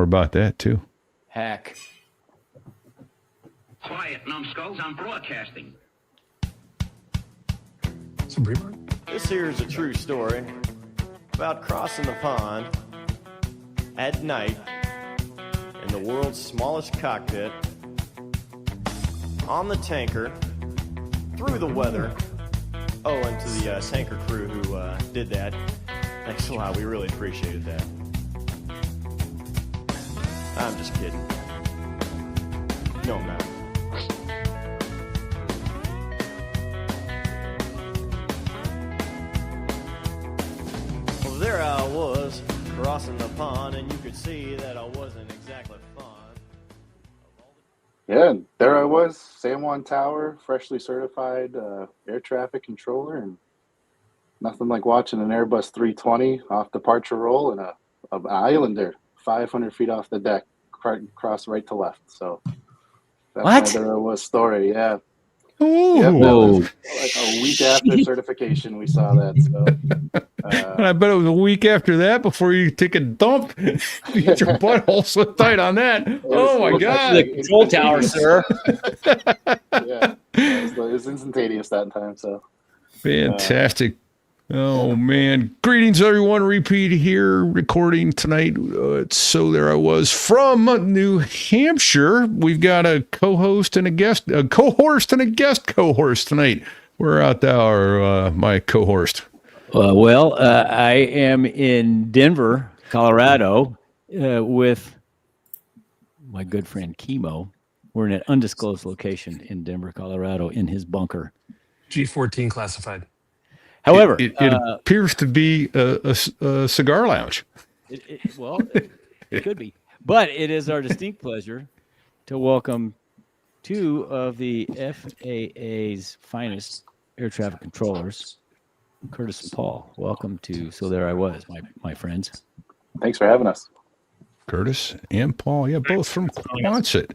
more about that too. Heck. Quiet, numbskulls, I'm broadcasting. This here is a true story about crossing the pond at night in the world's smallest cockpit, on the tanker, through the weather. Oh, and to the tanker crew who did that, thanks a lot. We really appreciated that. I'm just kidding. No, I'm not. Well, there I was, crossing the pond, and you could see that I wasn't exactly fond. Yeah, there I was, San Juan Tower, freshly certified air traffic controller, and nothing like watching an Airbus 320 off departure roll and an Islander 500 feet off the deck, cross right to left. So that's my there I was story. Yeah. Yep, that was like a week after certification, we saw that. So, and I bet it was a week after that before you take a dump. You get your butthole so tight on that. Oh my God! The control tower, sir. Yeah, it was instantaneous that time. So fantastic. Oh man! Greetings, everyone. Repeat here, recording tonight. So there I was from New Hampshire. We've got a co-host and a guest, a co-host and a guest co-host tonight. Where art thou, my co-host? I am in Denver, Colorado, with my good friend Chemo. We're in an undisclosed location in Denver, Colorado, in his bunker. G14 classified. However, it appears to be a cigar lounge. It could be. But it is our distinct pleasure to welcome two of the FAA's finest air traffic controllers, Curtis and Paul. Welcome to So There I Was, my friends. Thanks for having us. Curtis and Paul, yeah, both from Quonset.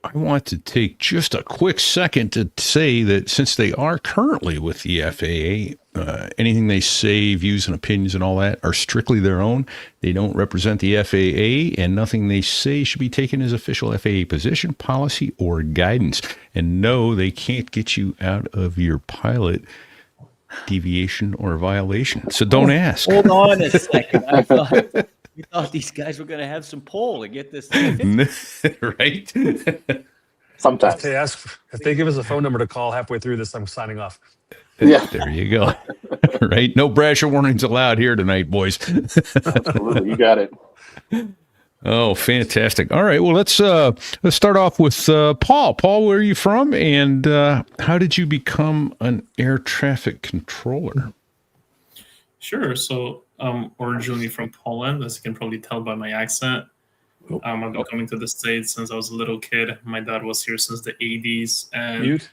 I want to take just a quick second to say that since they are currently with the FAA, anything they say, views and opinions and all that are strictly their own. They don't represent the FAA, and nothing they say should be taken as official FAA position, policy, or guidance. And no, they can't get you out of your pilot deviation or violation. So don't ask. Hold on a second. We thought these guys were going to have some pull to get this thing. Right? Sometimes. If they give us a phone number to call halfway through this, I'm signing off. Yeah. There you go. Right? No brasher warnings allowed here tonight, boys. Absolutely. You got it. Oh, fantastic. All right. Well, let's start off with Paul. Paul, where are you from? And how did you become an air traffic controller? Sure. So I'm originally from Poland, as you can probably tell by my accent. I've been coming to the States since I was a little kid. My dad was here since the 80s. And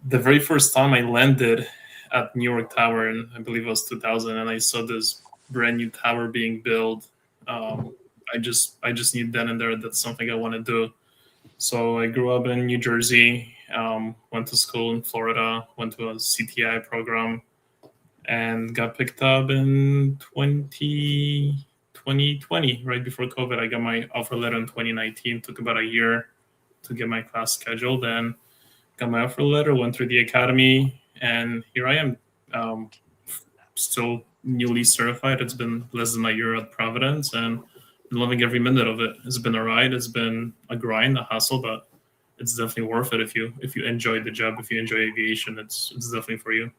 the very first time I landed at New York Tower, and I believe it was 2000, and I saw this brand new tower being built. I just knew then and there that's something I want to do. So I grew up in New Jersey, went to school in Florida, went to a CTI program, and got picked up in 2020, right before COVID. I got my offer letter in 2019. Took about a year to get my class scheduled, and got my offer letter, went through the academy, and here I am, still newly certified. It's been less than a year at Providence, and I'm loving every minute of it. It's been a ride. It's been a grind, a hustle, but it's definitely worth it if you enjoy the job, if you enjoy aviation. It's definitely for you.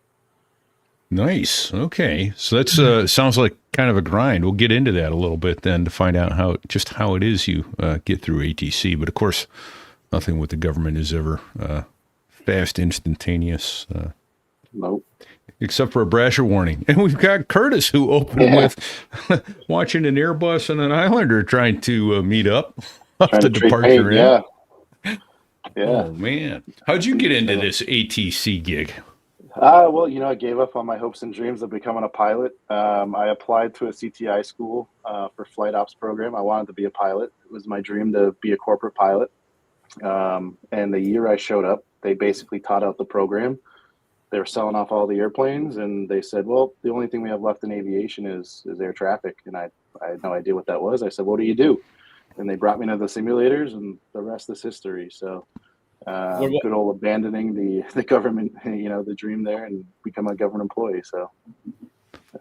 Nice. Okay. So that's sounds like kind of a grind. We'll get into that a little bit then to find out how it is you get through ATC. But of course, nothing with the government is ever fast, instantaneous. Nope. Except for a brasher warning. And we've got Curtis, who opened with watching an Airbus and an Islander trying to meet up off the departure end. Yeah. Oh, man. How'd you get into this ATC gig? Well, I gave up on my hopes and dreams of becoming a pilot. I applied to a CTI school for flight ops program. I wanted to be a pilot. It was my dream to be a corporate pilot. And the year I showed up, they basically taught out the program. They were selling off all the airplanes, and they said, well, the only thing we have left in aviation is air traffic. And I I had no idea what that was. I said, what do you do? And they brought me to the simulators, and the rest is history. So good old abandoning the government, the dream there, and become a government employee. So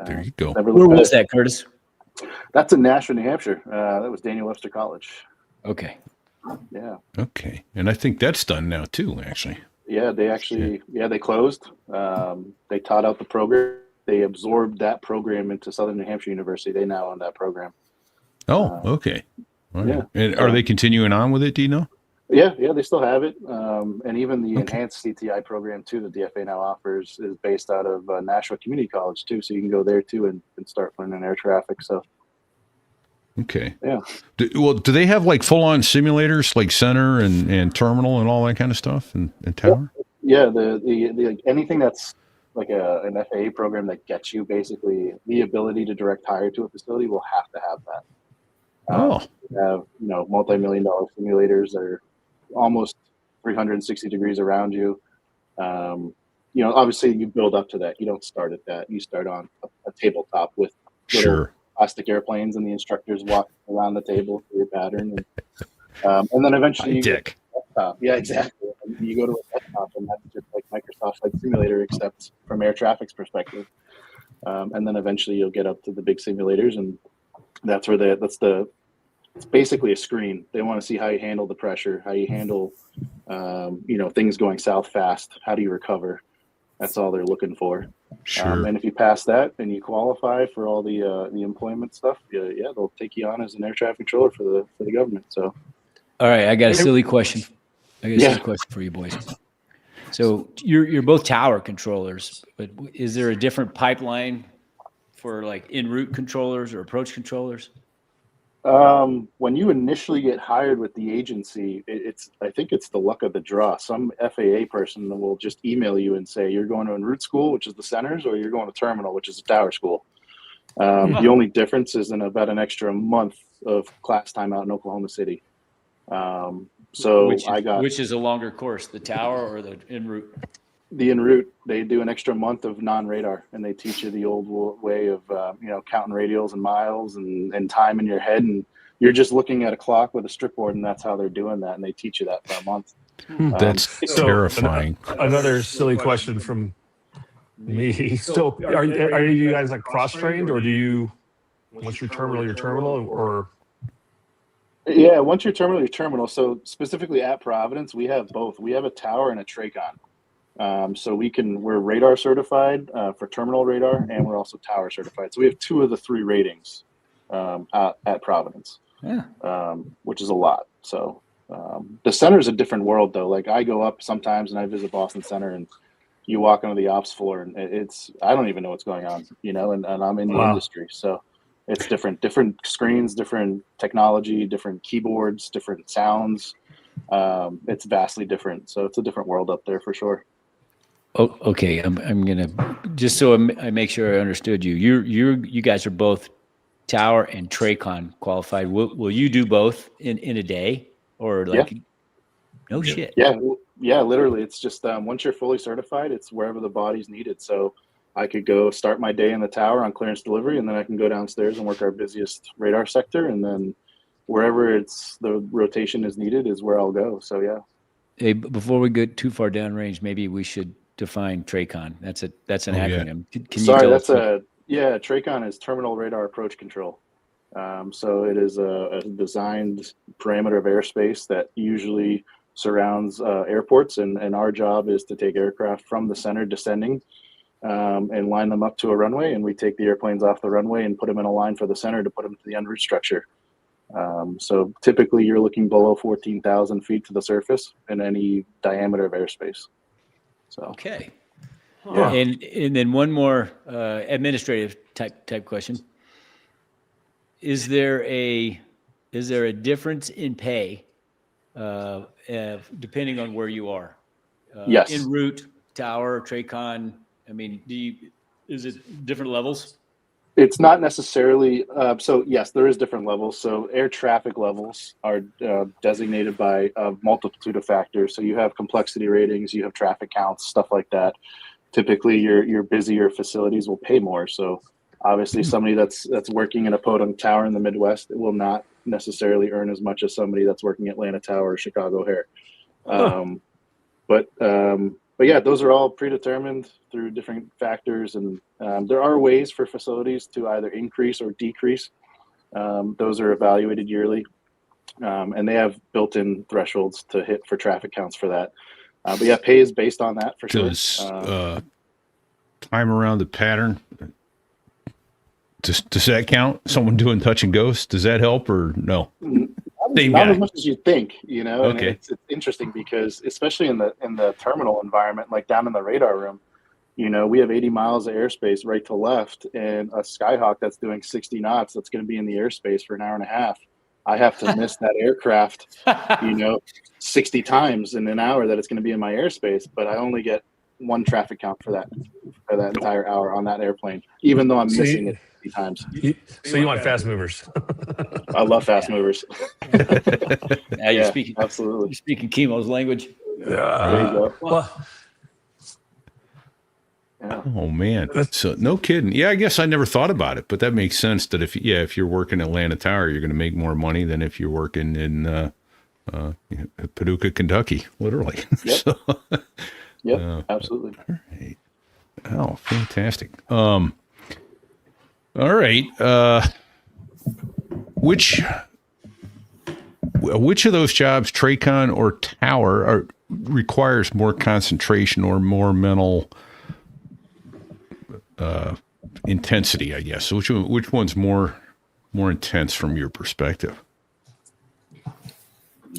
there you go. Where was that, Curtis? That's in Nashville, New Hampshire. That was Daniel Webster College. Okay. Yeah. Okay. And I think that's done now too, actually. Yeah, they closed. They taught out the program. They absorbed that program into Southern New Hampshire University. They now own that program. Oh, okay. All right. Yeah. And are they continuing on with it? Do you know? Yeah, they still have it. And even the enhanced CTI program too that DFA now offers is based out of Nashville Community College too. So you can go there too and start learning air traffic. So. Okay. Yeah. Do they have like full-on simulators, like center and terminal and all that kind of stuff, and tower? Yeah. The anything that's like an FAA program that gets you basically the ability to direct hire to a facility will have to have that. We have multi-million-dollar simulators that are almost 360 degrees around you. Obviously you build up to that. You don't start at that. You start on a tabletop with plastic airplanes, and the instructors walk around the table for your pattern, and then eventually you get to a desktop. Yeah, exactly. And you go to a desktop, and that's just like Microsoft Flight Simulator, except from air traffic's perspective. And then eventually you'll get up to the big simulators, and that's where it's basically a screen. They want to see how you handle the pressure, how you handle, things going south fast. How do you recover? That's all they're looking for. Sure. And if you pass that and you qualify for all the employment stuff, they'll take you on as an air traffic controller for the government. So, all right, I got a silly question. Silly question for you boys. So you're both tower controllers, but is there a different pipeline for like en route controllers or approach controllers? When you initially get hired with the agency, I think it's the luck of the draw. Some FAA person will just email you and say, you're going to en route school, which is the centers, or you're going to terminal, which is a tower school. The only difference is in about an extra month of class time out in Oklahoma City. Which is a longer course, the tower or the en route? The en route, they do an extra month of non-radar, and they teach you the old way of counting radials and miles and time in your head, and you're just looking at a clock with a strip board, and that's how they're doing that, and they teach you that for a month. That's terrifying. Another silly question from me. So are you guys like cross-trained, or do you, once you're terminal, or? Yeah, once you're terminal. So specifically at Providence, we have both. We have a tower and a TRACON. So we're radar certified for terminal radar, and we're also tower certified. So we have 2 of the 3 ratings at Providence, which is a lot. So the center is a different world, though. Like I go up sometimes and I visit Boston Center, and you walk onto the ops floor, and I don't even know what's going on, and I'm in the industry. So it's different screens, different technology, different keyboards, different sounds. It's vastly different. So it's a different world up there for sure. Oh, okay. I'm gonna just so I make sure I understood you. You guys are both tower and TRACON qualified. Will you do both in a day, or like? Yeah. No shit. Yeah. Literally, it's just once you're fully certified, it's wherever the body's needed. So I could go start my day in the tower on clearance delivery, and then I can go downstairs and work our busiest radar sector, and then wherever the rotation is needed is where I'll go. So yeah. Hey, before we get too far downrange, maybe we should define TRACON. That's an acronym. Can you TRACON is Terminal Radar Approach Control. So it is a designed parameter of airspace that usually surrounds airports, and our job is to take aircraft from the center descending and line them up to a runway, and we take the airplanes off the runway and put them in a line for the center to put them to the en route structure. So typically you're looking below 14,000 feet to the surface in any diameter of airspace. So okay. Yeah. And then one more administrative type question. Is there a difference in pay depending on where you are? Yes. En route, tower, TRACON. I mean, is it different levels? It's not necessarily. So yes, there is different levels. So air traffic levels are designated by a multitude of factors. So you have complexity ratings, you have traffic counts, stuff like that. Typically, your busier facilities will pay more. So Obviously, somebody that's working in a podunk tower in the Midwest will not necessarily earn as much as somebody that's working at Atlanta Tower or Chicago O'Hare. But yeah, those are all predetermined through different factors, and there are ways for facilities to either increase or decrease. Those are evaluated yearly, and they have built-in thresholds to hit for traffic counts for that. But yeah, pay is based on that for sure. Does time around the pattern, does that count? Someone doing touch and goes, does that help or no? Not as much as you think, you know. Okay. And it's interesting because especially in the terminal environment, like down in the radar room, you know, we have 80 miles of airspace right to left, and a Skyhawk that's doing 60 knots that's going to be in the airspace for an hour and a half. I have to miss that aircraft, you know, 60 times in an hour that it's going to be in my airspace, but I only get one traffic count for that entire hour on that airplane, even though I'm missing it 60 times. So you want fast movers? I love fast movers. Now you're speaking absolutely. You're speaking Chemo's language. There you go. Well, Yeah. Oh man, so no kidding. Yeah, I guess I never thought about it, but that makes sense. That if you're working at Atlanta Tower, you're going to make more money than if you're working in Paducah, Kentucky, literally. Yep. Absolutely. All right. Oh, fantastic. All right. Which of those jobs, TRACON or Tower, requires more concentration or more mental intensity, I guess? So which one's more intense from your perspective?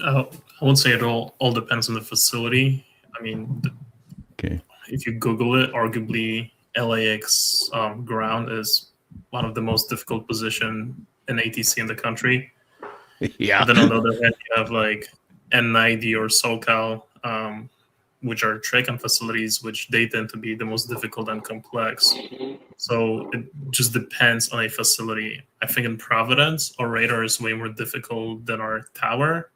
I won't say it all depends on the facility. I mean, Okay. if you Google it, arguably LAX ground is one of the most difficult position in ATC in the country. Yeah. But then on the other hand, you have like N90 or SoCal, which are TRACON facilities, which they tend to be the most difficult and complex. So it just depends on a facility. I think in Providence, our radar is way more difficult than our tower.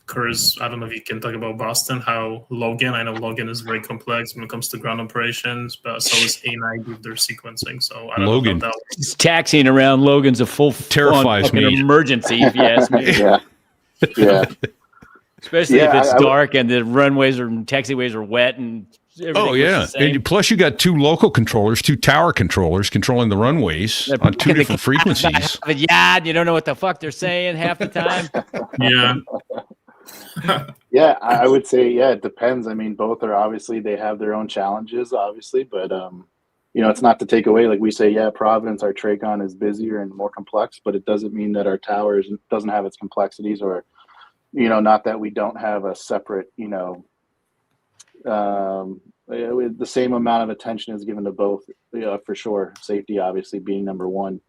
Because I don't know if you can talk about Boston, how Logan, I know Logan is very complex when it comes to ground operations, but so is A90 with their sequencing. So I don't Logan. know about that. It's taxiing around Logan's a full Terrifies fucking me. emergency, if you ask me. Yeah. Especially if Yeah, it's I would- dark and the runways or taxiways are wet and everything. Oh, yeah. was the same. And plus, you got two local controllers, two tower controllers controlling the runways on two different frequencies. Yeah, you don't know what the fuck they're saying half the time. Yeah. Yeah, I would say, yeah, it depends. I mean, both are obviously, they have their own challenges, obviously, but, you know, it's not to take away, like we say, yeah, Providence, our TRACON is busier and more complex, but it doesn't mean that our towers doesn't have its complexities, or, you know, not that we don't have a separate, you know, the same amount of attention is given to both, for sure. Safety, obviously, being number one.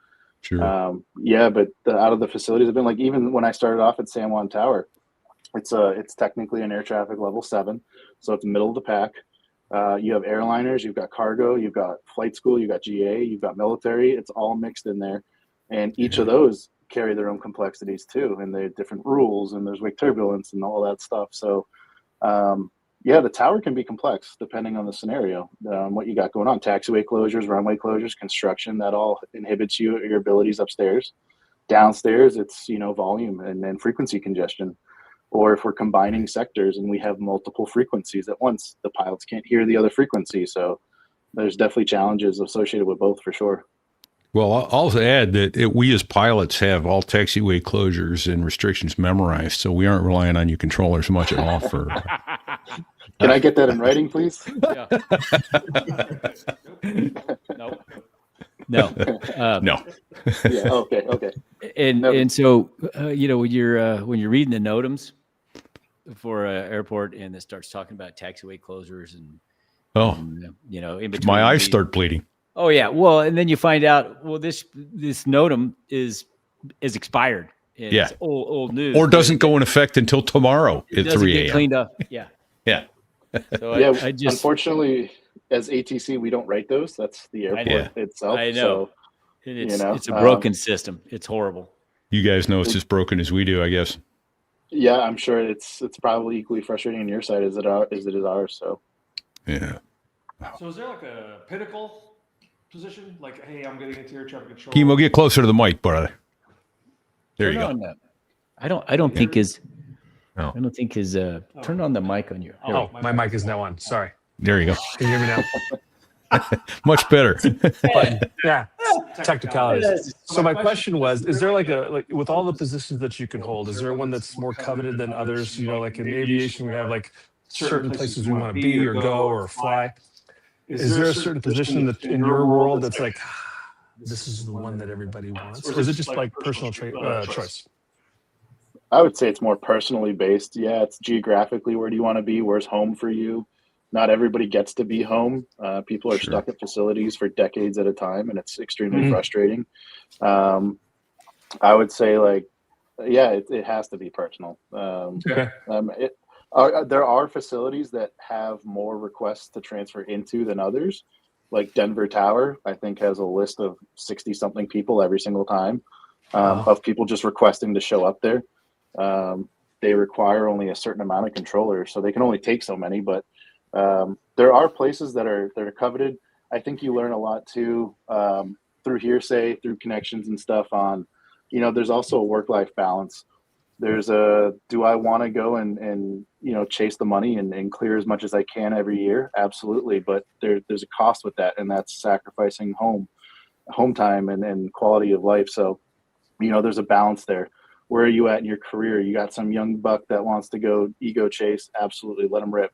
Sure. Yeah, but out of the facilities have been like, even when I started off at San Juan Tower, it's technically an air traffic level 7, so it's middle of the pack. You have airliners, you've got cargo, you've got flight school, you've got GA, you've got military. It's all mixed in there, and each of those carry their own complexities too, and they have different rules, and there's wake turbulence and all that stuff. So yeah, the tower can be complex depending on the scenario, what you got going on. Taxiway closures, runway closures, construction, that all inhibits your abilities upstairs. Downstairs, it's, you know, volume and then frequency congestion. Or if we're combining sectors and we have multiple frequencies at once, the pilots can't hear the other frequency. So there's definitely challenges associated with both, for sure. Well, I'll add that we as pilots have all taxiway closures and restrictions memorized, so we aren't relying on you controllers much at all for... Can I get that in writing, please? Yeah. No. No. Yeah. Okay. And so you know, when you're reading the NOTAMs for an airport and it starts talking about taxiway closures and you know, in between My eyes start bleeding. Oh yeah, well, and then you find out, well, this NOTAM is expired. It's old news, or doesn't go in effect until tomorrow it at 3 a.m. Cleaned up. Yeah. So Yeah. I just, unfortunately, as ATC, we don't write those. That's the airport itself. I know. So, it's a broken system. It's horrible. You guys know it's as broken as we do, I guess. Yeah, I'm sure it's probably equally frustrating on your side as it is ours. So Yeah. So is there like a pinnacle position? Like, hey, I'm getting into air traffic control. Kimo, get closer to the mic, brother. There you go. I don't think his. No. I don't think his. Turn on the mic on you. Oh, my mic is now on. Sorry. There you go. Can you hear me now? Much better. But, yeah, technicalities. So my question was, is there like with all the positions that you can hold, is there one that's more coveted than others? You know, like in aviation, we have like certain places we want to be or go or fly. Is there a certain position that in your world that's like, this is the one that everybody wants? Or is it just like personal choice? I would say it's more personally based. Yeah, it's geographically, where do you want to be? Where's home for you? Not everybody gets to be home. People are stuck at facilities for decades at a time, and it's extremely frustrating. I would say, like, yeah, it has to be personal. Okay. There are facilities that have more requests to transfer into than others. Like Denver Tower, I think, has a list of 60-something people every single time of people just requesting to show up there. They require only a certain amount of controllers, so they can only take so many, but there are places that are coveted. I think you learn a lot too through hearsay, through connections and stuff on, there's also a work-life balance. There's do I want to go and chase the money and clear as much as I can every year? Absolutely. But there's a cost with that, and that's sacrificing home time and quality of life. So, there's a balance there. Where are you at in your career? You got some young buck that wants to go ego chase. Absolutely. Let him rip,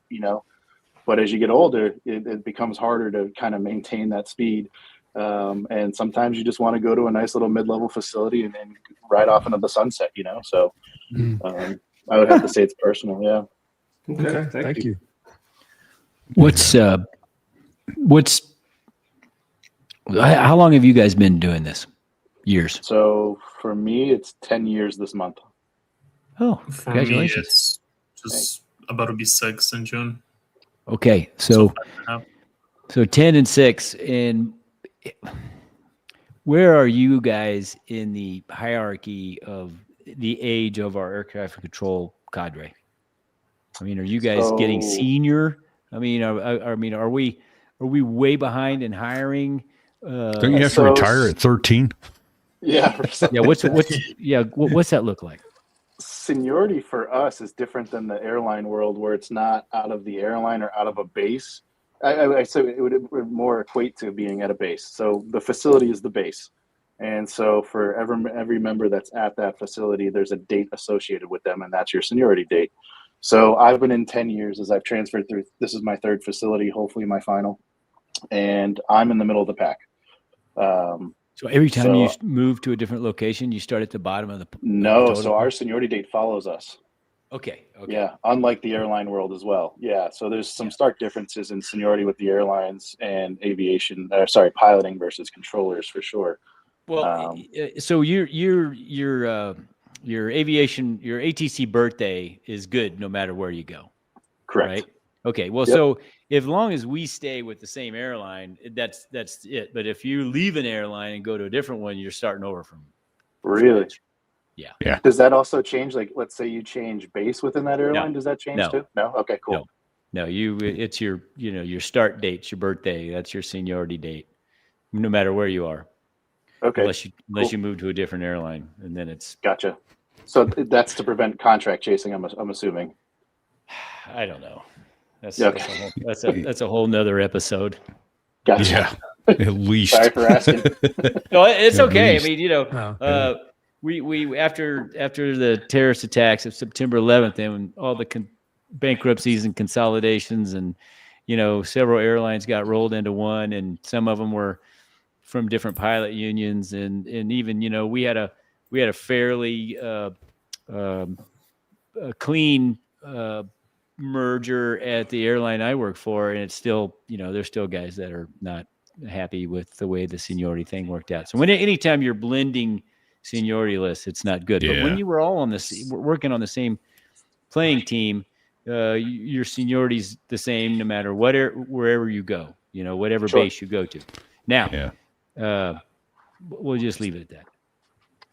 But as you get older, it becomes harder to kind of maintain that speed. And sometimes you just want to go to a nice little mid-level facility and ride off into the sunset, So I would have to say it's personal. Yeah. Okay. Thank you. How long have you guys been doing this? Years. So for me, it's 10 years this month. Oh, For me, congratulations. it's just about to be 6 in June. Okay. So 10 and 6. And where are you guys in the hierarchy of the age of our air traffic control cadre? I mean, are you guys getting senior? I mean, are we way behind in hiring? Don't you have to retire at 13? Yeah. Yeah. What's that look like? Seniority for us is different than the airline world, where it's not out of the airline or out of a base. I say it would more equate to being at a base. So the facility is the base. And so for every member that's at that facility, there's a date associated with them, and that's your seniority date. So I've been in 10 years as I've transferred through. This is my third facility, hopefully my final. And I'm in the middle of the pack. So every time you move to a different location, you start at the bottom of the No, so our seniority date follows us. Okay. Yeah, unlike the airline world as well. Yeah, so there's some stark differences in seniority with the airlines and aviation. Piloting versus controllers for sure. Well, so your aviation, your ATC birthday is good no matter where you go. Correct. Right? Okay. Well, so as long as we stay with the same airline, that's it. But if you leave an airline and go to a different one, you're starting over from. Really? Yeah. Does that also change? Like, let's say you change base within that airline. No. Does that change No. too? No. Okay. Cool. No, it's your start date, your birthday. That's your seniority date, no matter where you are. Okay. Unless you move to a different airline, and then it's. Gotcha. So that's to prevent contract chasing. I'm assuming. I don't know. That's a whole nother episode. Gotcha. Yeah, at least. Sorry for asking. No, it's okay. least. I mean, we after the terrorist attacks of September 11th and all the bankruptcies and consolidations, and several airlines got rolled into one, and some of them were from different pilot unions, and even we had a fairly clean merger at the airline I work for, and it's still there's still guys that are not happy with the way the seniority thing worked out. So anytime you're blending seniority lists, it's not good. Yeah. But when you were all working on the same playing team, your seniority's the same no matter wherever you go, whatever base you go to. Now, we'll just leave it at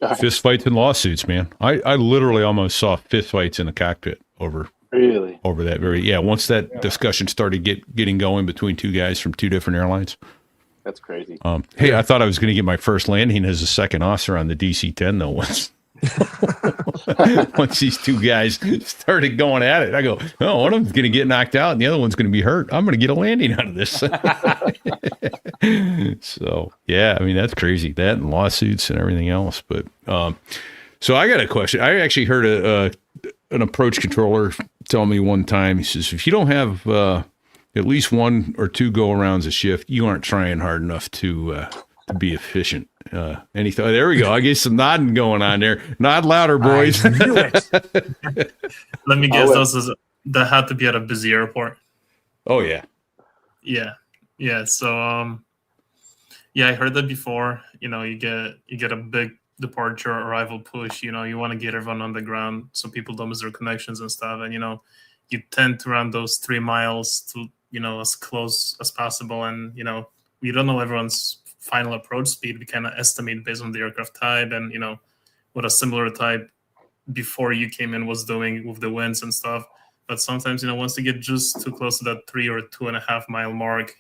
that. Fist fights and lawsuits, man. I literally almost saw fist fights in the cockpit over that once that discussion started getting going between two guys from two different airlines. That's crazy. Hey, I thought I was going to get my first landing as a second officer on the DC-10 though. Once these two guys started going at it, I go, oh, one of them's going to get knocked out and the other one's going to be hurt. I'm going to get a landing out of this. So, yeah, I mean, that's crazy. That and lawsuits and everything else. But so I got a question. I actually heard an approach controller tell me one time, he says, if you don't have at least one or two go-arounds a shift, you aren't trying hard enough to be efficient. Any thought? There we go. I get some nodding going on there. Nod louder, boys. I knew it. Let me guess. That had to be at a busy airport. Oh yeah. Yeah. So I heard that before. You get a big departure arrival push. You want to get everyone on the ground so people don't miss their connections and stuff. And you tend to run those 3 miles to as close as possible. And we don't know everyone's final approach speed. We kind of estimate based on the aircraft type and what a similar type before you came in was doing with the winds and stuff. But sometimes once you get just too close to that 3 or 2.5 mile mark,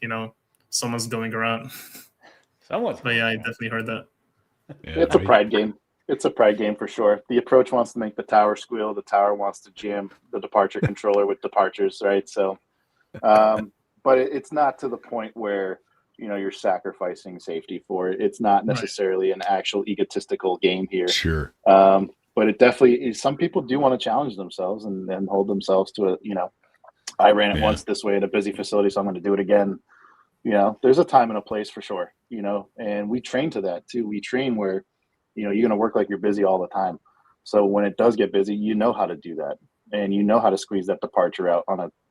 someone's going around. But yeah, I definitely heard that. Yeah, it's a pride game. It's a pride game for sure. The approach wants to make the tower squeal. The tower wants to jam the departure controller with departures, right? So, but it's not to the point where you're sacrificing safety for it. It's not necessarily an actual egotistical game here. Sure. But it definitely is. Some people do want to challenge themselves and hold themselves to I ran it once this way at a busy facility, so I'm going to do it again. There's a time and a place for sure, and we train to that too. We train where, you're going to work like you're busy all the time. So when it does get busy, how to do that and how to squeeze that departure out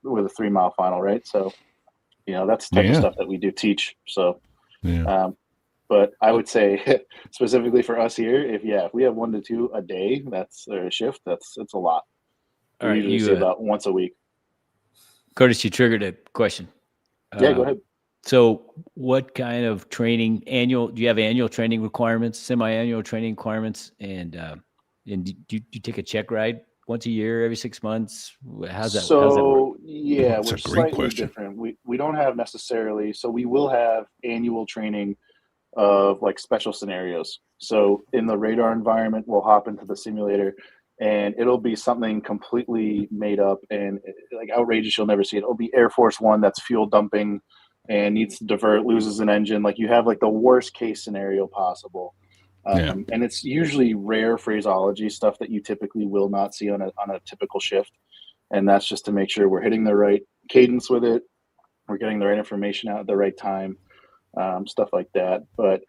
with a 3 mile final, right? So, that's the type of stuff that we do teach. So, but I would say specifically for us here, if we have 1 to 2 a day, or a shift, it's a lot. All right, usually see about once a week. Curtis, you triggered a question. Yeah, go ahead. So what kind of training, do you have annual training requirements, semi-annual training requirements? And do you take a check ride once a year, every 6 months? How's that work? Yeah, That's we're a great slightly question. different. We don't have necessarily, so we will have annual training of like special scenarios. So in the radar environment, we'll hop into the simulator and it'll be something completely made up and like outrageous. You'll never see it. It'll be Air Force One that's fuel dumping and needs to divert, loses an engine. Like you have like the worst case scenario possible. And it's usually rare phraseology stuff that you typically will not see on a typical shift. And that's just to make sure we're hitting the right cadence with it. We're getting the right information out at the right time, stuff like that. But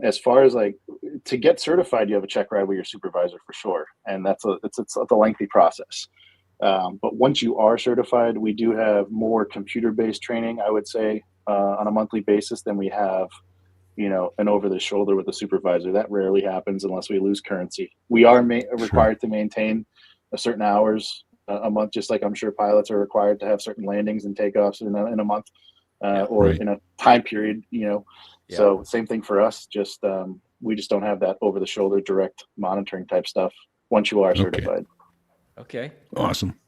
as far as like to get certified, you have a check ride with your supervisor for sure. And it's a lengthy process. But once you are certified, we do have more computer-based training, I would say, on a monthly basis than we have, an over-the-shoulder with the supervisor. That rarely happens unless we lose currency. We are required to maintain a certain hours a month, just like I'm sure pilots are required to have certain landings and takeoffs in a month or in a time period, So same thing for us, just we just don't have that over-the-shoulder direct monitoring type stuff once you are certified. Okay. Awesome.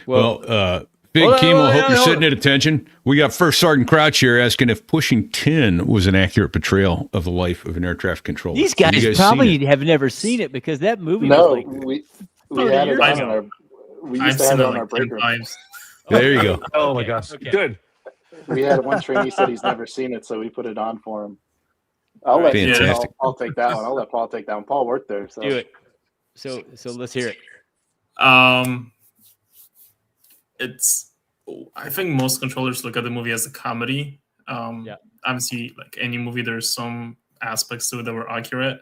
Well, Big Kimo, hope you're sitting at attention. We got First Sergeant Crouch here asking if pushing 10 was an accurate portrayal of the life of an air traffic controller. These guys probably have never seen it because that movie was like we had it on our we used to have it on our break room. There you go. Oh my gosh. Okay. Good. We had one trainee said he's never seen it, so we put it on for him. I'll take that one. I'll let Paul take that one. Paul worked there. So. Do it. So let's hear it. I think most controllers look at the movie as a comedy. Obviously, like any movie, there's some aspects to it that were accurate.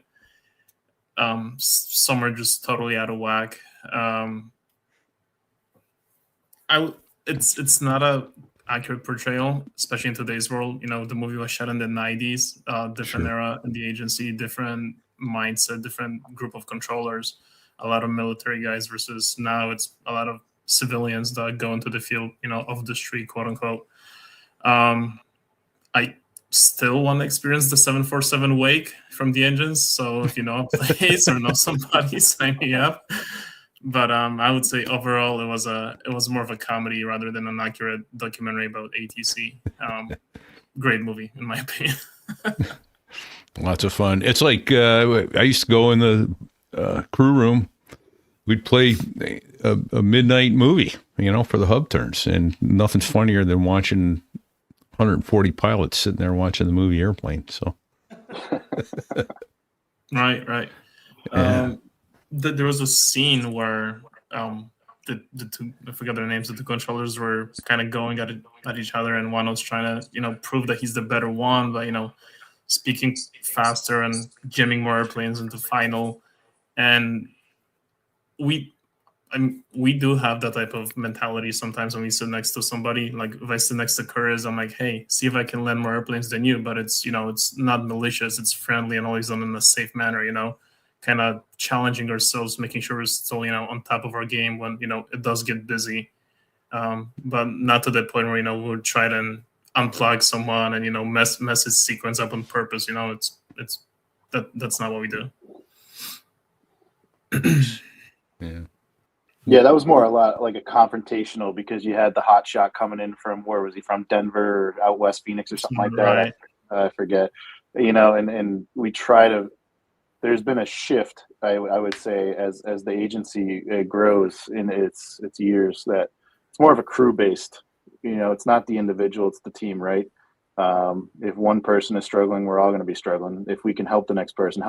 Some are just totally out of whack. It's not a accurate portrayal, especially in today's world. The movie was shot in the 90s, different era in the agency, different mindset, different group of controllers, a lot of military guys versus now it's a lot of civilians that go into the field, off the street, quote unquote. I still want to experience the 747 wake from the engines. So if you know a place or know somebody, sign me up. But I would say overall it was more of a comedy rather than an accurate documentary about ATC. great movie in my opinion. Lots of fun. It's like I used to go in the crew room. We'd play a midnight movie, for the hub turns, and nothing's funnier than watching 140 pilots sitting there watching the movie Airplane. So, right. Yeah. There was a scene where the two, I forget their names, the two controllers were kind of going at each other, and one was trying to prove that he's the better one by speaking faster and jamming more airplanes into final. And we do have that type of mentality sometimes when we sit next to somebody. Like if I sit next to Curtis, I'm like, hey, see if I can land more airplanes than you. But it's it's not malicious, it's friendly and always done in a safe manner, kind of challenging ourselves, making sure we're still on top of our game when it does get busy, but not to the point where we'll try to unplug someone and mess his sequence up on purpose. That's not what we do. Yeah, that was more a lot like a confrontational, because you had the hot shot coming in from, where was he from, Denver or out west Phoenix or something like that. Right. I forget. And we try to. There's been a shift, I would say, as the agency grows in its years, that it's more of a crew based. It's not the individual, it's the team, right? If one person is struggling, we're all going to be struggling. If we can help the next person,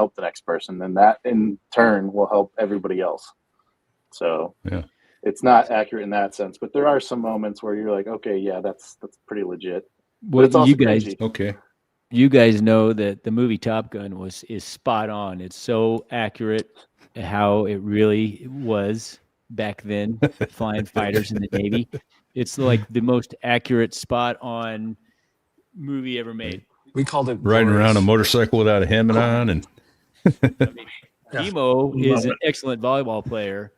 then that in turn will help everybody else. So yeah, it's not accurate in that sense, but there are some moments where you're like, okay, yeah, that's pretty legit. Well, it's also you guys, cringy. okay. You guys know that the movie Top Gun is spot on. It's so accurate how it really was back then, flying fighters in the Navy. It's like the most accurate, spot on movie ever made. We called it Riding glorious. around a motorcycle without a helmet on, and Emo is an excellent volleyball player.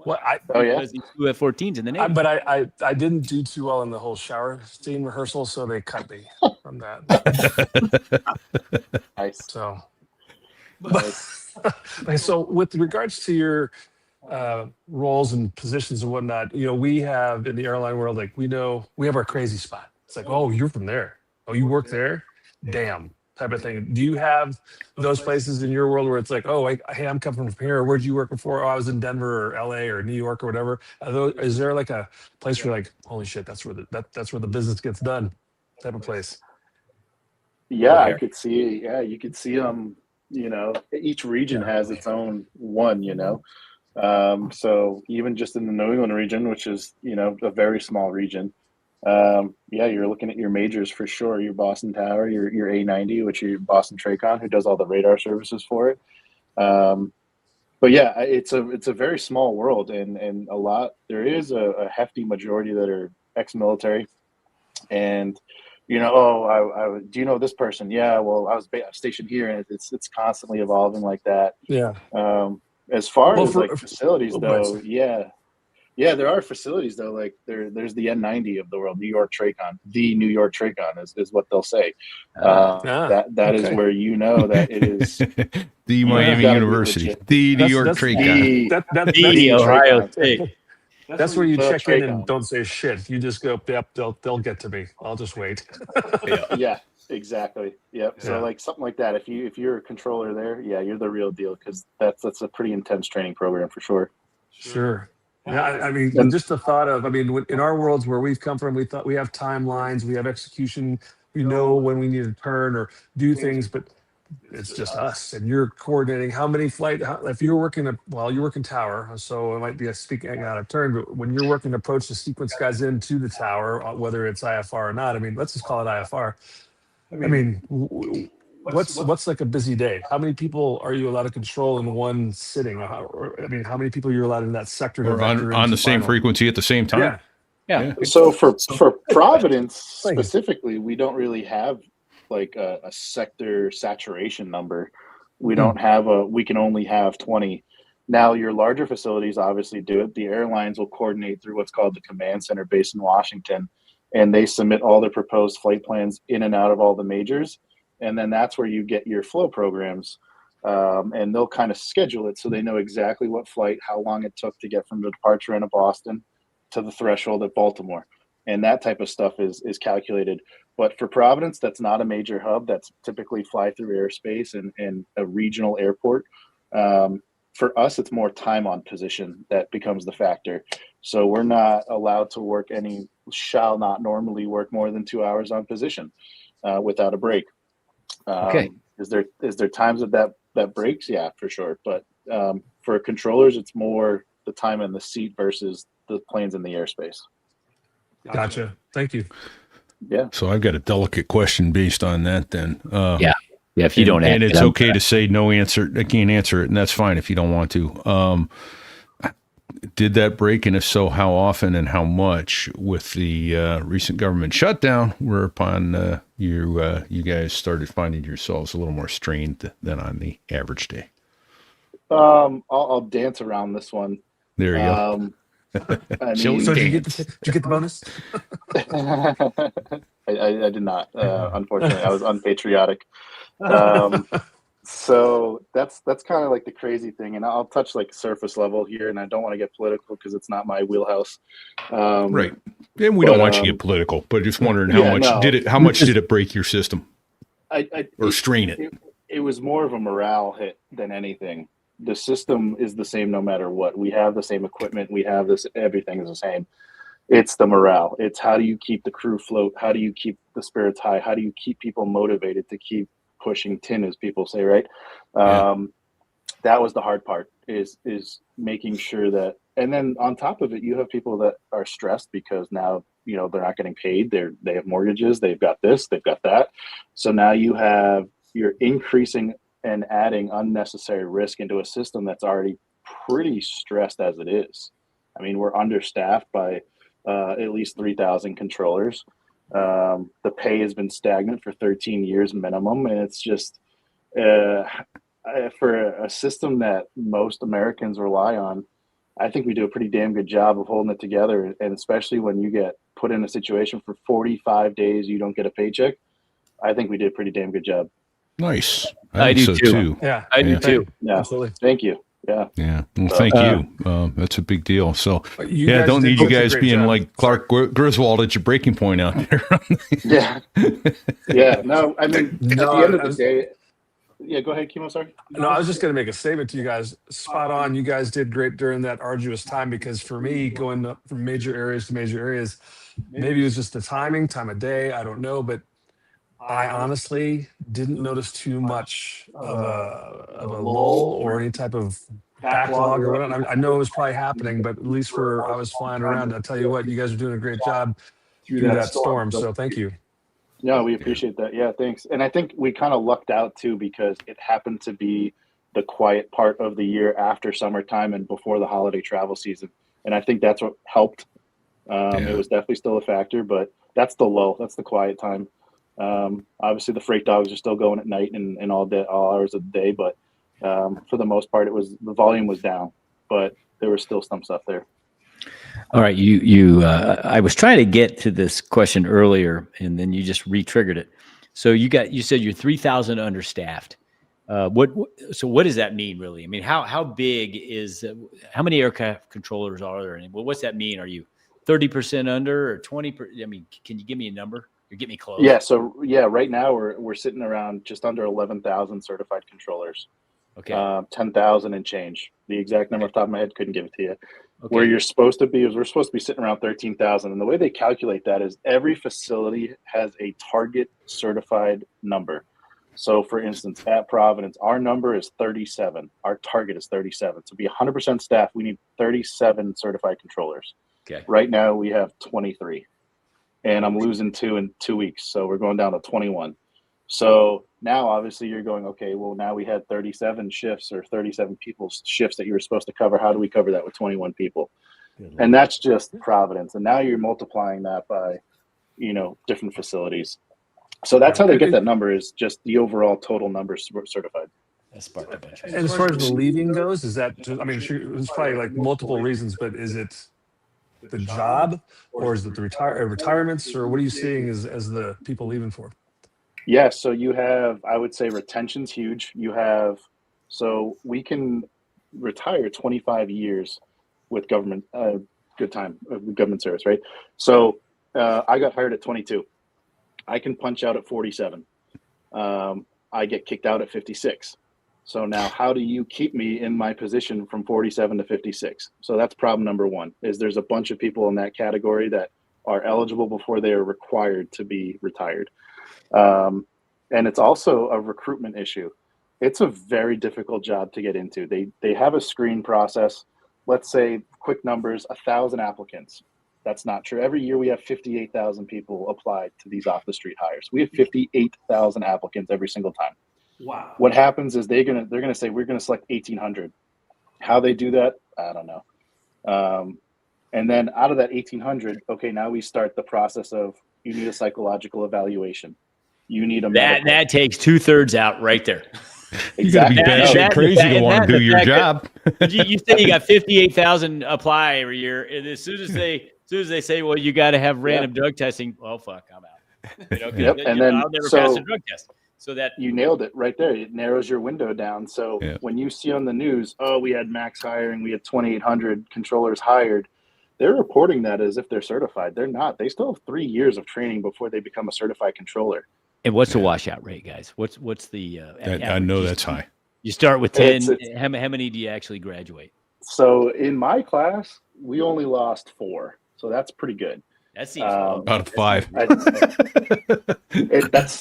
Well, because he flew F-14s in the Navy. but I didn't do too well in the whole shower scene rehearsal, so they cut me from that. Nice. So, so with regards to your roles and positions and whatnot, we have in the airline world, like we have our crazy spot. It's like, oh, you're from there. Oh, you work there? Damn. Type of thing. Do you have those places in your world where it's like, oh, hey, I'm coming from here. Where'd you work before? Oh, I was in Denver or LA or New York or whatever. Is there like a place where you're like, holy shit, that's where the business gets done, type of place? Yeah, I could see. Yeah, you could see them. Each region has its own one. So even just in the New England region, which is a very small region. You're looking at your majors for sure. Your Boston Tower, your A90, which is your Boston TRACON, who does all the radar services for it. But yeah, it's a very small world, and there is a hefty majority that are ex-military, and do you know this person? Yeah, well, I was stationed here, and it's constantly evolving like that. Yeah. As far as facilities, though, yeah, there are facilities though. Like there's the N90 of the world, New York TRACON. The New York TRACON is what they'll say. That is where that it is the Miami University, the New York TRACON, the Ohio State. That's where you check in and don't say shit. You just go, yep, they'll get to me. I'll just wait. Yeah, exactly. Yep. So like something like that. If you're a controller there, yeah, you're the real deal, because that's a pretty intense training program for sure. Sure. Yeah, I mean, just the thought of, in our worlds where we've come from, we have timelines, we have execution, we know when we need to turn or do things, but it's just us. And you're coordinating how many if you're working you're working tower, so it might be speaking out of turn, but when you're working approach to sequence guys into the tower, whether it's IFR or not, let's just call it IFR. What's like a busy day? How many people are you allowed to control in one sitting? How many people are you allowed in that sector? Or on the same frequency at the same time? Yeah. So for Providence specifically, we don't really have like a sector saturation number. We don't have we can only have 20. Now your larger facilities obviously do it. The airlines will coordinate through what's called the command center based in Washington, and they submit all their proposed flight plans in and out of all the majors. And then that's where you get your flow programs, and they'll kind of schedule it so they know exactly what flight, how long it took to get from the departure into Boston to the threshold at Baltimore. And that type of stuff is calculated. But for Providence, that's not a major hub. That's typically fly through airspace and a regional airport. For us, it's more time on position that becomes the factor. So we're not allowed to work shall not normally work more than 2 hours on position without a break. Okay. Is there times that breaks? Yeah, for sure. But for controllers, it's more the time in the seat versus the planes in the airspace. Gotcha. Thank you. Yeah. So I've got a delicate question based on that then. Yeah. If you don't and answer it's it, okay to say no answer. I can't answer it, and that's fine if you don't want to. Did that break, and if so, how often and how much with the recent government shutdown, whereupon you guys started finding yourselves a little more strained than on the average day? I'll dance around this one. There you go. I So mean, did you get the bonus? I did not. Unfortunately, I was unpatriotic. So that's kind of like the crazy thing, and I'll touch like surface level here, and I don't want to get political because it's not my wheelhouse. Right, and we don't want you to get political, but just wondering how much did it break your system or strain it? It was more of a morale hit than anything. The system is the same no matter what. We have the same equipment. We have this. Everything is the same. It's the morale. It's how do you keep the crew float? How do you keep the spirits high? How do you keep people motivated to keep pushing tin, as people say, right? That was the hard part, is making sure that, and then on top of it, you have people that are stressed because now, they're not getting paid. They have mortgages. They've got this, they've got that. So now you're increasing and adding unnecessary risk into a system that's already pretty stressed as it is. I mean, we're understaffed by at least 3,000 controllers. The pay has been stagnant for 13 years minimum, and it's just for a system that most Americans rely on. I think we do a pretty damn good job of holding it together, and especially when you get put in a situation for 45 days you don't get a paycheck. I think we did a pretty damn good job. Nice. I think do so too. Yeah, I do too. Yeah, absolutely. Thank you. Yeah. Yeah. Well, thank you. That's a big deal. So, You guys don't did need you such a guys great being job. like Clark Griswold at your breaking point out there. Yeah. Yeah. No, I mean, at No, the end of I the was- day, yeah, go ahead, Kimo, sorry. No, I was just going to make a statement to you guys. Spot on. You guys did great during that arduous time, because for me, going up from major areas to major areas, maybe it was just the timing, time of day. I don't know, but I honestly didn't notice too much of a lull or any type of backlog or whatnot. I know it was probably happening, but at least for I was flying around. I tell you what, you guys are doing a great job through that storm. So thank you. No, we appreciate that. Yeah, thanks. And I think we kind of lucked out too, because it happened to be the quiet part of the year after summertime and before the holiday travel season. And I think that's what helped. It was definitely still a factor, but that's the lull. That's the quiet time. Obviously the freight dogs are still going at night and all hours of the day, but for the most part, the volume was down, but there was still some stuff there. All right, I was trying to get to this question earlier, and then you just re-triggered it. So you said you're 3,000 understaffed. What does that mean, really? I mean, how big is how many aircraft controllers are there? And what's that mean? Are you 30% under or 20%? I mean, can you give me a number? Or get me close? Yeah. So right now we're sitting around just under 11,000 certified controllers. Okay. 10,000 and change. The exact number off the top of my head, couldn't give it to you. Okay. Where you're supposed to be is we're supposed to be sitting around 13,000. And the way they calculate that is every facility has a target certified number. So for instance, at Providence, our number is 37. Our target is 37. To be 100% staff, we need 37 certified controllers. Okay. Right now we have 23. And I'm losing 2 in 2 weeks. So we're going down to 21. So now obviously you're going, okay, well now we had 37 shifts or 37 people's shifts that you were supposed to cover. How do we cover that with 21 people? And that's just Providence. And now you're multiplying that by, different facilities. So that's how they get that number, is just the overall total numbers certified. That's part of it. And as far as the leaving goes, is that just, I mean, there's probably like multiple reasons, but is it the job or is it the retirements, or what are you seeing as the people leaving for? Yeah, so you have, I would say retention's huge. So we can retire 25 years with government, good time, government service, right? So I got hired at 22. I can punch out at 47. I get kicked out at 56. So now how do you keep me in my position from 47 to 56? So that's problem number one, is there's a bunch of people in that category that are eligible before they are required to be retired. And it's also a recruitment issue. It's a very difficult job to get into. They have a screen process. Let's say, quick numbers, 1,000 applicants. That's not true. Every year we have 58,000 people applied to these off the street hires. We have 58,000 applicants every single time. Wow. What happens is they're gonna say we're gonna select 1,800. How they do that, I don't know. And then out of that 1,800, okay, now we start the process of you need a psychological evaluation. You need a medical. That takes 2/3 out right there. You got to be batshit crazy to want to do your job. You say you got 58,000 apply every year, and as soon as they say, well, you got to have random drug testing. Well, fuck, I'm out. Yep. And then I'll never pass a drug test. So that you nailed it right there. It narrows your window down. So when you see on the news, oh, we had max hiring, we had 2,800 controllers hired, they're reporting that as if they're certified. They're not. They still have 3 years of training before they become a certified controller. And what's the washout rate, guys? What's the? I know that's high. You start with 10. How many do you actually graduate? So in my class, we only lost 4. So that's pretty good. That seems out of 5. That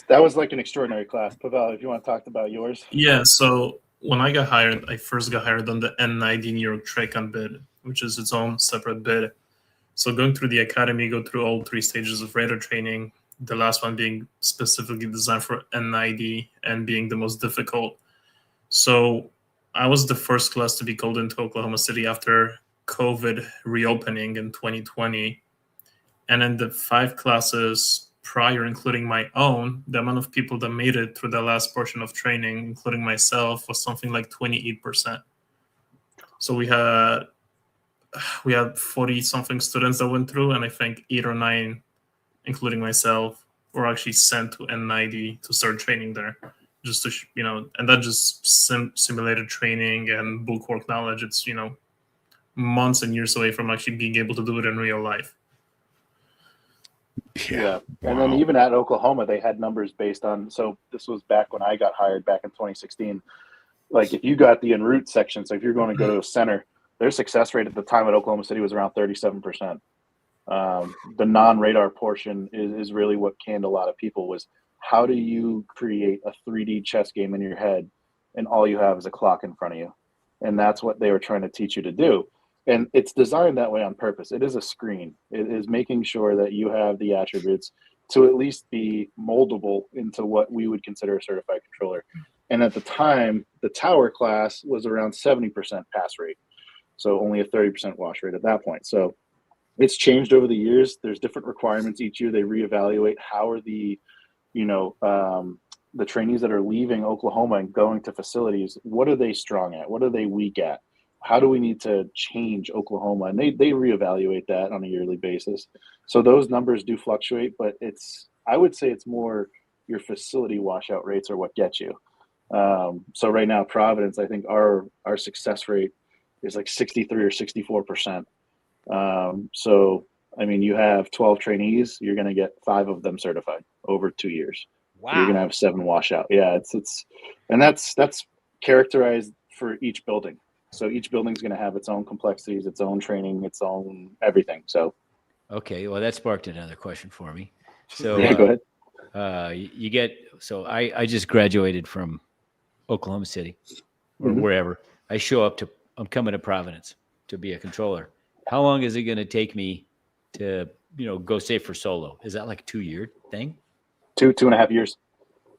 was like an extraordinary class. Pavel, if you want to talk about yours. Yeah. So when I got hired, I first got hired on the N90 New York TRACON bid, which is its own separate bid. So going through the academy, go through all 3 stages of radar training. The last one being specifically designed for N90 and being the most difficult. So I was the first class to be called into Oklahoma City after COVID reopening in 2020. And in the 5 classes prior, including my own, the amount of people that made it through the last portion of training, including myself, was something like 28%. So we had 40-something students that went through, and I think 8 or 9, including myself, were actually sent to N90 to start training there. Just to, and that just simulated training and bookwork knowledge. It's, months and years away from actually being able to do it in real life. Yeah. And then even at Oklahoma, they had numbers based on, so this was back when I got hired back in 2016. Like if you got the en route section, so if you're going to go to a center, their success rate at the time at Oklahoma City was around 37%. The non-radar portion is really what canned a lot of people. Was how do you create a 3D chess game in your head and all you have is a clock in front of you? And that's what they were trying to teach you to do. And it's designed that way on purpose. It is a screen. It is making sure that you have the attributes to at least be moldable into what we would consider a certified controller. And at the time, the tower class was around 70% pass rate. So only a 30% wash rate at that point. So it's changed over the years. There's different requirements each year. They reevaluate how are the trainees that are leaving Oklahoma and going to facilities, what are they strong at? What are they weak at? How do we need to change Oklahoma? And they reevaluate that on a yearly basis. So those numbers do fluctuate, but I would say it's more your facility washout rates are what get you. So right now, Providence, I think our success rate is like 63 or 64%. So, I mean, you have 12 trainees, you're going to get 5 of them certified over 2 years. Wow. So you're going to have 7 washout. Yeah. And that's characterized for each building. So each building's going to have its own complexities, its own training, its own everything. So. Okay. Well, that sparked another question for me. So yeah, go ahead. I just graduated from Oklahoma City or wherever. I'm coming to Providence to be a controller. How long is it going to take me to, go say for solo? Is that like a 2-year thing? 2.5 years.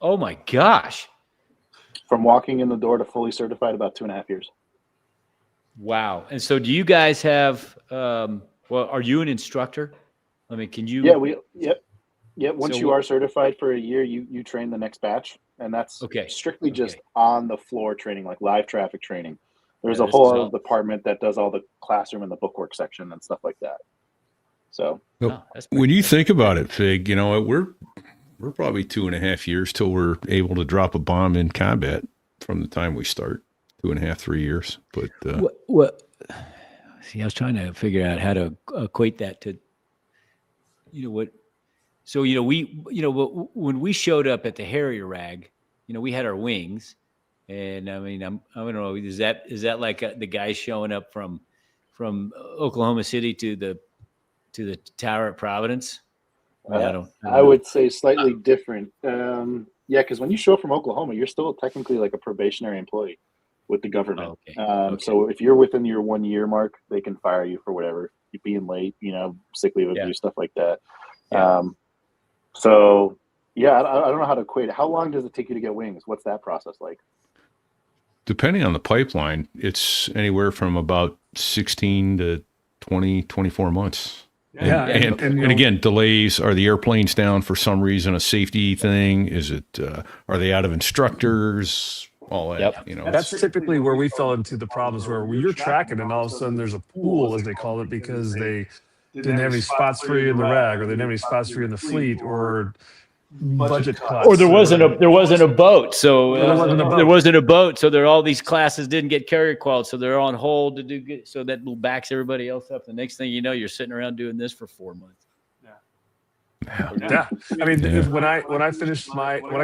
Oh my gosh. From walking in the door to fully certified, about 2.5 years. Wow. And so do you guys have, are you an instructor? I mean, can you? Yeah, Yep. Once you are certified for a year, you train the next batch. And that's strictly just on the floor training, like live traffic training. There's a whole other department that does all the classroom and the bookwork section and stuff like that. So when you think about it, Fig, we're probably 2.5 years till we're able to drop a bomb in combat from the time we start. 2.5, 3 years. But see, I was trying to figure out how to equate that to, what So, when we showed up at the Harrier rag, we had our wings, and I mean, I don't know, is that like the guy showing up from Oklahoma City to the tower at Providence? I would say slightly different. Yeah, because when you show up from Oklahoma, you're still technically like a probationary employee with the government. Okay. So if you're within your 1 year mark, they can fire you for whatever, you being late, sick leave abuse, stuff like that. Yeah. So yeah, I don't know how to equate it. How long does it take you to get wings? What's that process like? Depending on the pipeline, it's anywhere from about 16 to 20, 24 months. Yeah, and again, delays. Are the airplanes down for some reason? A safety thing? Is it? Are they out of instructors? All that. Yep. That's typically where we fell into the problems where you're tracking and all of a sudden there's a pool, as they call it, because they didn't have any spots for you in the rag, or they didn't have any spots for you in the fleet, or budget cuts, or there wasn't a boat, so there wasn't a boat. so all these classes didn't get carrier qualified, so they're on hold to do good, so that backs everybody else up. The next thing you know, you're sitting around doing this for 4 months. Yeah. I mean, when I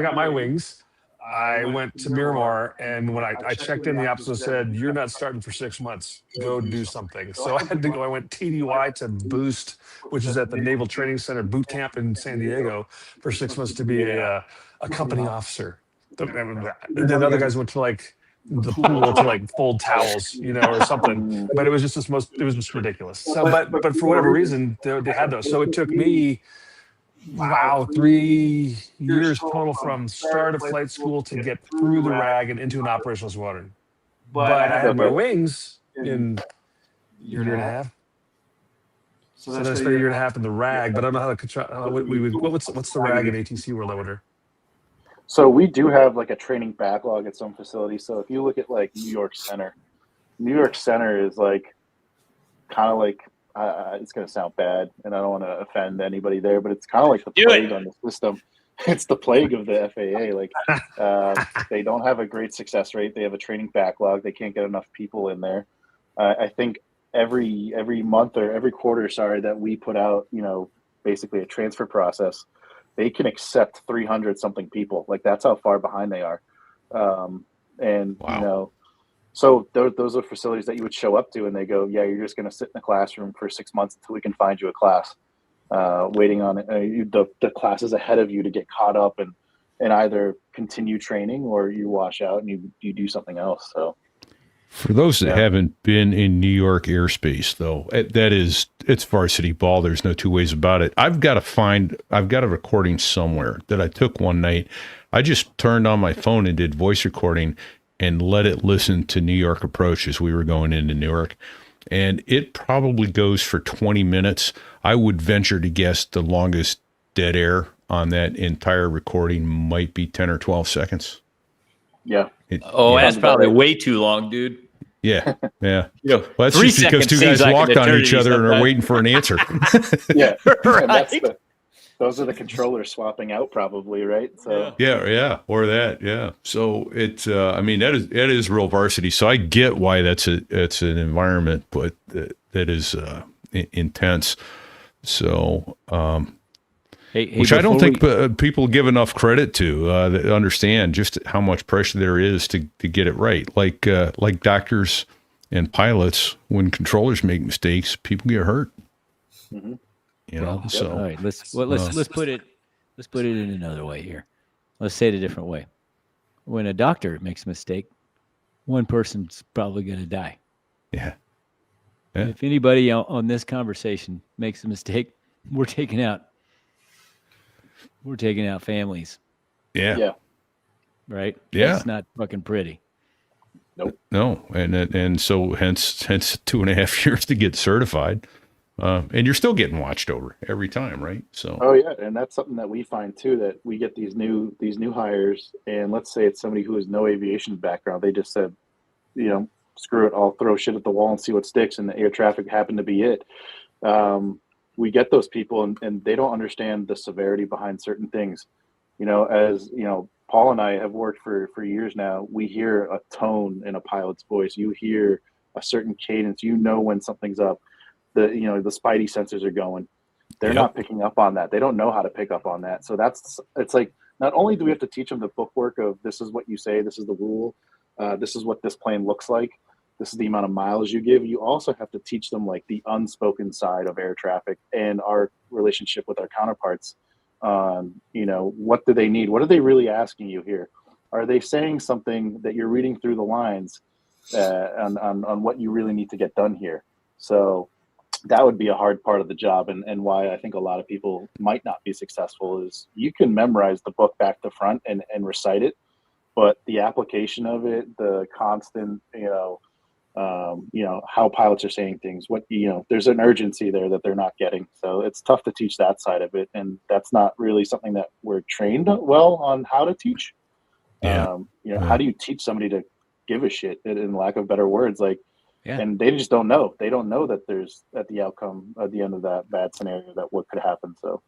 got my wings, I went to Miramar, and when I checked in, the officer said, "You're not starting for 6 months. Go do something." So I had to go. I went TDY to Boost, which is at the Naval Training Center boot camp in San Diego, for 6 months to be a company officer. And then other guys went to like the pool to like fold towels, or something. But it was just it was just ridiculous. So, but for whatever reason, they had those. So it took me, 3 years total from start of flight school to get through the rag and into an operational squadron. But I had my wings in a year and a half. So then I spent a year and a half in the rag, but I don't know how to what's the rag in ATC world, I wonder? So we do have like a training backlog at some facilities. So if you look at like New York Center is like kind of like, it's going to sound bad, and I don't want to offend anybody there, but it's kind of like the plague on the system. It's the plague of the FAA. Like they don't have a great success rate. They have a training backlog. They can't get enough people in there. I think every month or every quarter, that we put out, basically a transfer process, they can accept 300 something people. Like that's how far behind they are. Wow. So those are facilities that you would show up to, and they go, "Yeah, you're just going to sit in the classroom for 6 months until we can find you a class." Waiting on the classes ahead of you to get caught up and either continue training, or you wash out and you do something else. So, for those that haven't been in New York airspace, though, it's varsity ball. There's no two ways about it. I've got a recording somewhere that I took one night. I just turned on my phone and did voice recording and let it listen to New York approach as we were going into Newark. And it probably goes for 20 minutes. I would venture to guess the longest dead air on that entire recording might be 10 or 12 seconds. Yeah. That's probably way too long, dude. Yeah. Well, that's 3 just because two seconds guys seems like walked an on each other and eternity are waiting for an answer. Yeah. Right. And those are the controllers swapping out, probably, right? So Yeah, or that, yeah. So it's, I mean, that is real varsity. So I get why it's an environment, but that is intense. So, which I don't think people give enough credit to that understand just how much pressure there is to get it right. Like doctors and pilots, when controllers make mistakes, people get hurt. Mm-hmm. So all right, let's put it in another way here. Let's say it a different way. When a doctor makes a mistake, one person's probably going to die. Yeah. If anybody on this conversation makes a mistake, we're taking out families. Yeah. Right? Yeah. It's not fucking pretty. Nope. No. And so hence 2.5 years to get certified. And you're still getting watched over every time, right? So. Oh yeah, and that's something that we find too, that we get these new hires, and let's say it's somebody who has no aviation background. They just said, screw it, I'll throw shit at the wall and see what sticks, and the air traffic happened to be it. We get those people, and they don't understand the severity behind certain things. Paul and I have worked for years now. We hear a tone in a pilot's voice. You hear a certain cadence. When something's up. The spidey sensors are going. They're not picking up on that. They don't know how to pick up on that. So it's like, not only do we have to teach them the bookwork of this is what you say, this is the rule, this is what this plane looks like, this is the amount of miles you give. You also have to teach them like the unspoken side of air traffic and our relationship with our counterparts. What do they need? What are they really asking you here? Are they saying something that you're reading through the lines on what you really need to get done here? So that would be a hard part of the job, and why I think a lot of people might not be successful is you can memorize the book back to front and recite it, but the application of it, the constant, how pilots are saying things, there's an urgency there that they're not getting. So it's tough to teach that side of it, and that's not really something that we're trained well on how to teach. How do you teach somebody to give a shit, in lack of better words, and they just don't know. They don't know that there's at the outcome at the end of that bad scenario that what could happen. So,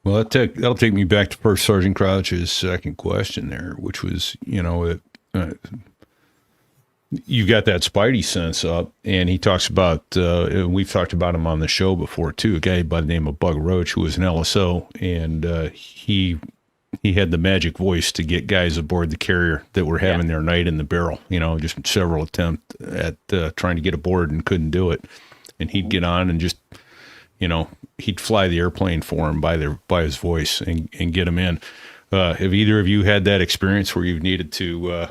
well, that'll take me back to First Sergeant Crouch's second question there, which was, you got that spidey sense up, and he talks about, we've talked about him on the show before too, a guy by the name of Bug Roach, who was an LSO, and he had the magic voice to get guys aboard the carrier that were having their night in the barrel, just several attempts at trying to get aboard and couldn't do it. And he'd get on and just, he'd fly the airplane for him by his voice and get them in. Have either of you had that experience where you've needed to,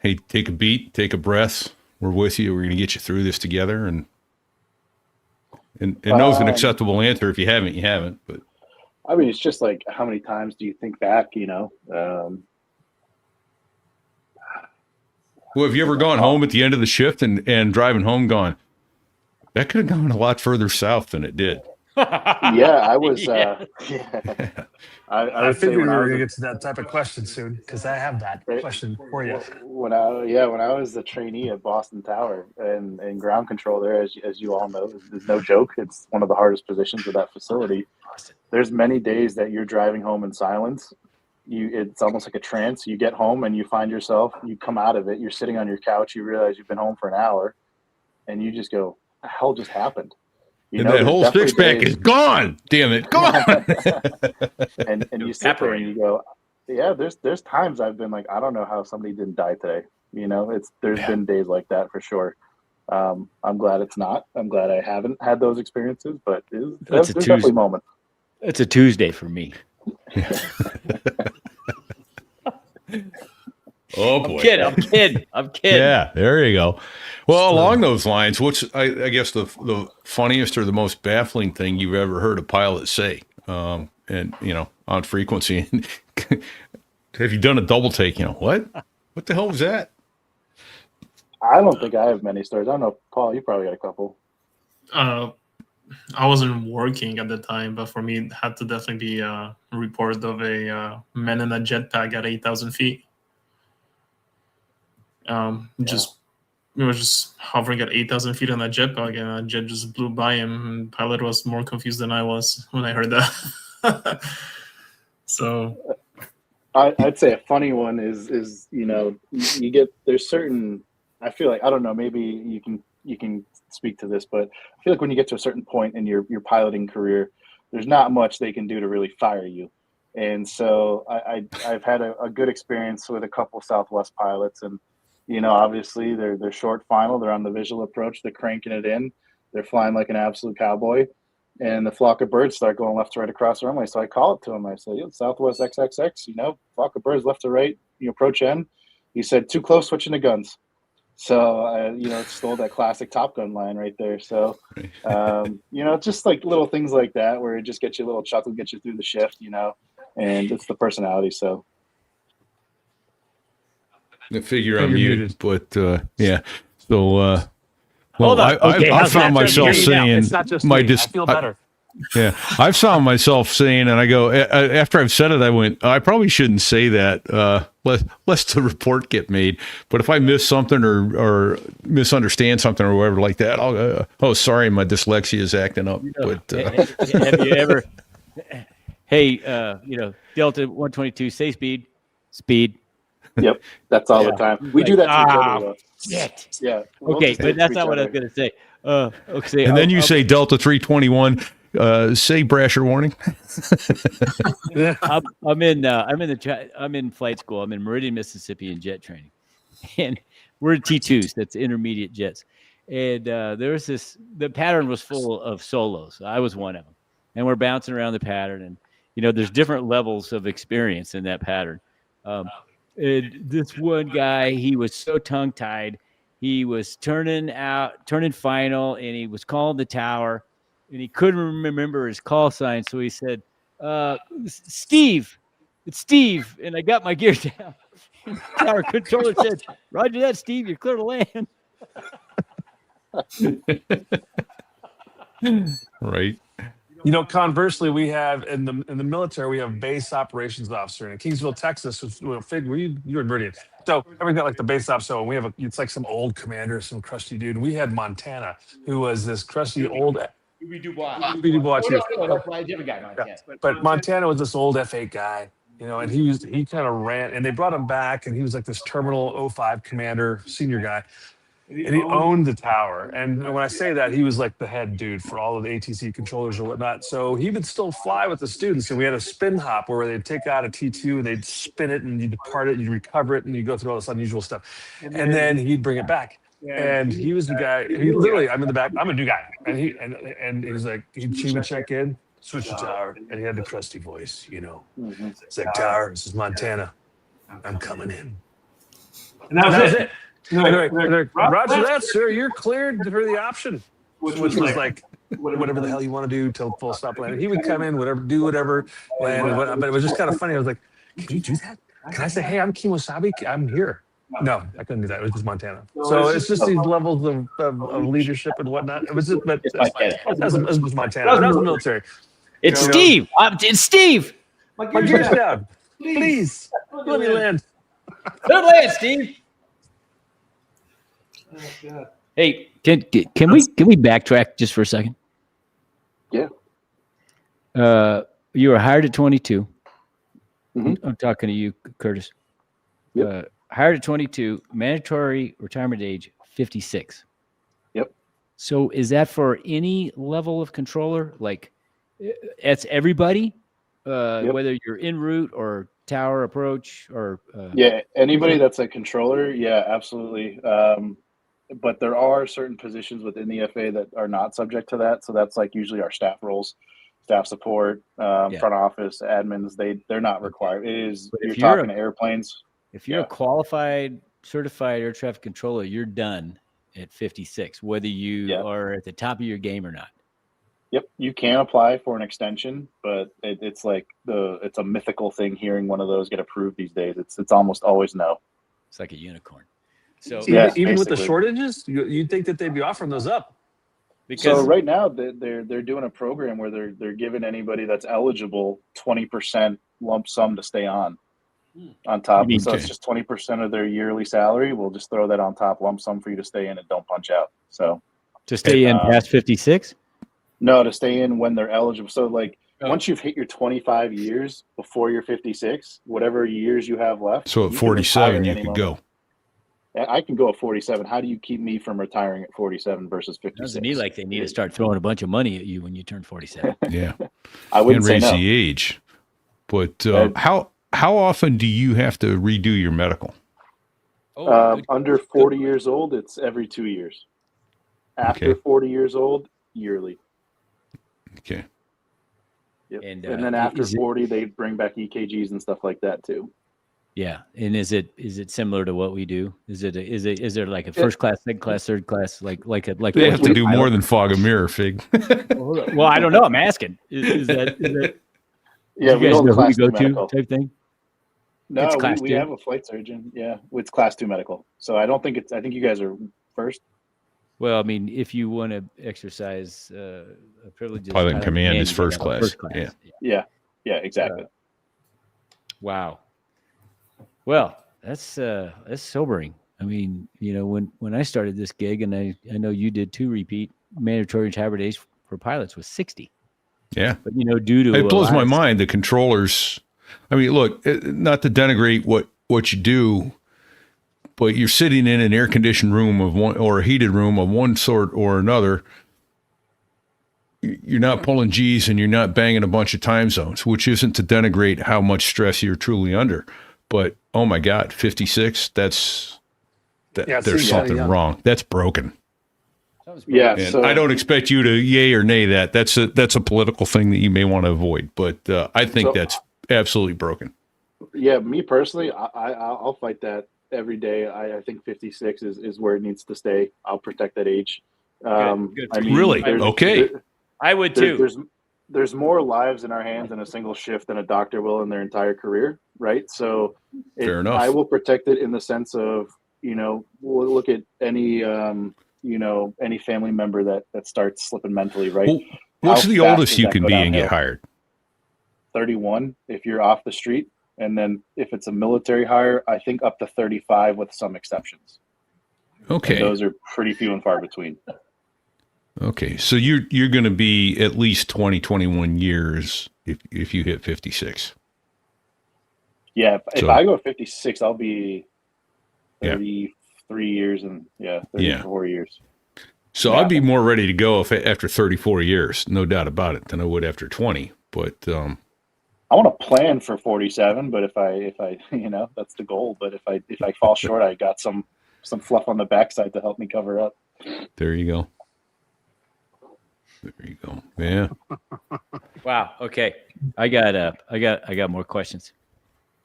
hey, take a beat, take a breath. We're with you. We're going to get you through this together. And no's an acceptable answer. If you haven't, you haven't. But I mean, it's just like, how many times do you think back, Well, have you ever gone home at the end of the shift and driving home gone, that could have gone a lot further south than it did? Yeah, I was. I figured we were going to get to that type of question soon, because I have that question for you. When I was the trainee at Boston Tower and ground control there, as you all know, is no joke. It's one of the hardest positions of that facility. There's many days that you're driving home in silence. It's almost like a trance. You get home and you find yourself, you come out of it, you're sitting on your couch, you realize you've been home for an hour, and you just go, "What the hell just happened?" And that whole six-pack is gone. Damn it, gone. and you sit there and you go, yeah, there's times I've been like, I don't know how somebody didn't die today. There's been days like that for sure. I'm glad it's not. I'm glad I haven't had those experiences, but there's definitely moments. It's a Tuesday for me. Oh boy! I'm kidding. Yeah, there you go. Well, along those lines, what's I guess the funniest or the most baffling thing you've ever heard a pilot say, on frequency? Have you done a double take? What the hell was that? I don't think I have many stories. I don't know, Paul. You probably got a couple. I wasn't working at the time, but for me, it had to definitely be a report of a man in a jetpack at 8,000 feet. We were just hovering at 8,000 feet on that jetpack, and a jet just blew by him. And the pilot was more confused than I was when I heard that. So, I'd say a funny one is you get, there's certain, I feel like, I don't know, maybe you can speak to this, but I feel like when you get to a certain point in your piloting career, there's not much they can do to really fire you. And so I've had a good experience with a couple Southwest pilots, and obviously they're short final, they're on the visual approach, they're cranking it in, they're flying like an absolute cowboy, and the flock of birds start going left to right across the runway. So I call it to him. I say, Southwest XXX, flock of birds left to right, approach end. He said, too close, switching the guns. So, stole that classic Top Gun line right there. So, just like little things like that where it just gets you a little chuckle, gets you through the shift, and it's the personality. So, I figure I'm muted, but yeah. So, I found myself saying, it's not just me. I feel better. Yeah, I've found myself saying, and I go, after I've said it, I went, I probably shouldn't say that, lest the report get made. But if I miss something or misunderstand something or whatever like that, I'll sorry, my dyslexia is acting up. But have you ever, hey, Delta 122, say speed. Yep, that's all the time. We do that to each other, though. Shit. Yeah. Okay, but that's not what I was going to say. Okay. And then you say Delta 321, Say Brasher warning. I'm in flight school. I'm in Meridian, Mississippi in jet training, and we're T2s. That's intermediate jets. And there was the pattern was full of solos. I was one of them, and we're bouncing around the pattern, and there's different levels of experience in that pattern. And this one guy, he was so tongue-tied. He was turning final, and he was calling the tower, and he couldn't remember his call sign. So he said, Steve, it's Steve. And I got my gear down. Tower controller said, Roger that, Steve, you're clear to land. Right. Conversely, we have in the military, we have base operations officer. And in Kingsville, Texas, Fig, you're in Meridian. So everybody's got like the base op. So we have it's like some old commander, some crusty dude. We had Montana, who was this crusty old. Dubois too. But Montana was this old F8 guy, and he kind of ran, and they brought him back, and he was like this Terminal 05 commander, senior guy. And he owned the tower. And when I say that, he was like the head dude for all of the ATC controllers or whatnot. So he would still fly with the students. And we had a spin hop where they'd take out a T2 and they'd spin it and you depart it, you recover it, and you go through all this unusual stuff. And then he'd bring it back. And he was the guy, I'm in the back, I'm a new guy. And he was like, he would check in, switch the tower. And he had the crusty voice, It's like, tower, this is Montana. I'm coming in. And that was it. Roger that, sir. You're cleared for the option, which was like whatever the hell you want to do till full stop landing. He would come in, do whatever, land. But it was just kind of funny. I was like, "Can you do that? Can I say, hey, I'm Kimosabi. I'm here." No, I couldn't do that. It was just Montana. So it's just these levels of leadership and whatnot. It was just, but that was Montana. That was the military. It's Steve. It's Steve. My gear's down. Please let me land. Let me land, Steve. Oh, hey, can we backtrack just for a second? Yeah. You were hired at 22. Mm-hmm. I'm talking to you, Curtis. Yep. Hired at 22, mandatory retirement age 56. Yep. So is that for any level of controller? Like, that's everybody, whether you're en route or tower approach or anybody that's a controller, absolutely. But there are certain positions within the FA that are not subject to that. So that's like usually our staff roles, staff support, front office, admins. They're not required. It is, you're talking to airplanes. If you're a qualified, certified air traffic controller, you're done at 56, whether you are at the top of your game or not. Yep, you can apply for an extension, but it's like it's a mythical thing hearing one of those get approved these days. It's almost always no. It's like a unicorn. So even with the shortages, you'd think that they'd be offering those up. So right now they're doing a program where they're giving anybody that's eligible 20% lump sum to stay on top. So it's just 20% of their yearly salary. We'll just throw that on top, lump sum for you to stay in and don't punch out. So to stay in past 56? No, to stay in when they're eligible. So once you've hit your 25 years before you're 56, whatever years you have left. So at 47, you could go. I can go at 47. How do you keep me from retiring at 47 versus 56? Sounds to me like they need to start throwing a bunch of money at you when you turn 47. Yeah. I wouldn't raise say no. the age. But how often do you have to redo your medical? Under 40 years old, it's every 2 years. After 40 years old, yearly. Okay. Yep. And then after 40, they bring back EKGs and stuff like that too. Yeah, and is it similar to what we do? Is there like a first class, second class, third class, like they have to do more than fog a mirror, Fig. Well, I don't know. I'm asking. Is that? Yeah, we don't know who we go to type thing. No, we have a flight surgeon. Yeah, it's class 2 medical. So I don't think I think you guys are first. Well, I mean, if you want to exercise privileges, pilot in command is first class. Yeah, exactly. Wow. Well, that's sobering. I mean, when I started this gig, and I know you did too, repeat, mandatory retirement age for pilots was 60. Yeah. But due to it blows my mind, the controllers. I mean, look, not to denigrate what you do, but you're sitting in an air-conditioned room of one or a heated room of one sort or another. you're not pulling G's and you're not banging a bunch of time zones, which isn't to denigrate how much stress you're truly under. But oh my God, 56, there's something wrong. That's broken. Yeah, And so I don't expect you to yay or nay that. That's a political thing that you may want to avoid, but I think that's absolutely broken. yeah, me personally, I'll fight that every day. I think 56 is where it needs to stay. I'll protect that age. Good I mean, Really? there's- Okay. I would too. There's more lives in our hands in a single shift than a doctor will in their entire career, right? So Fair enough. I will protect it in the sense of, we'll look at any any family member that starts slipping mentally, right? Well, what's How the fast oldest does you that can go be and downhill? get hired? 31 if you're off the street, and then if it's a military hire, I think up to 35 with some exceptions. Okay. And those are pretty few and far between. Okay. So you're going to be at least 20, 21 years if you hit 56. Yeah, if So- I go 56, I'll be Yeah. 33 years and 34 years. So Yeah. I'd be more ready to go after 34 years, no doubt about it, than I would after 20. But I want to plan for 47, but if I that's the goal. But if I fall short, I got some fluff on the backside to help me cover up. there you go. There you go. Yeah. Wow. Okay. I got more questions.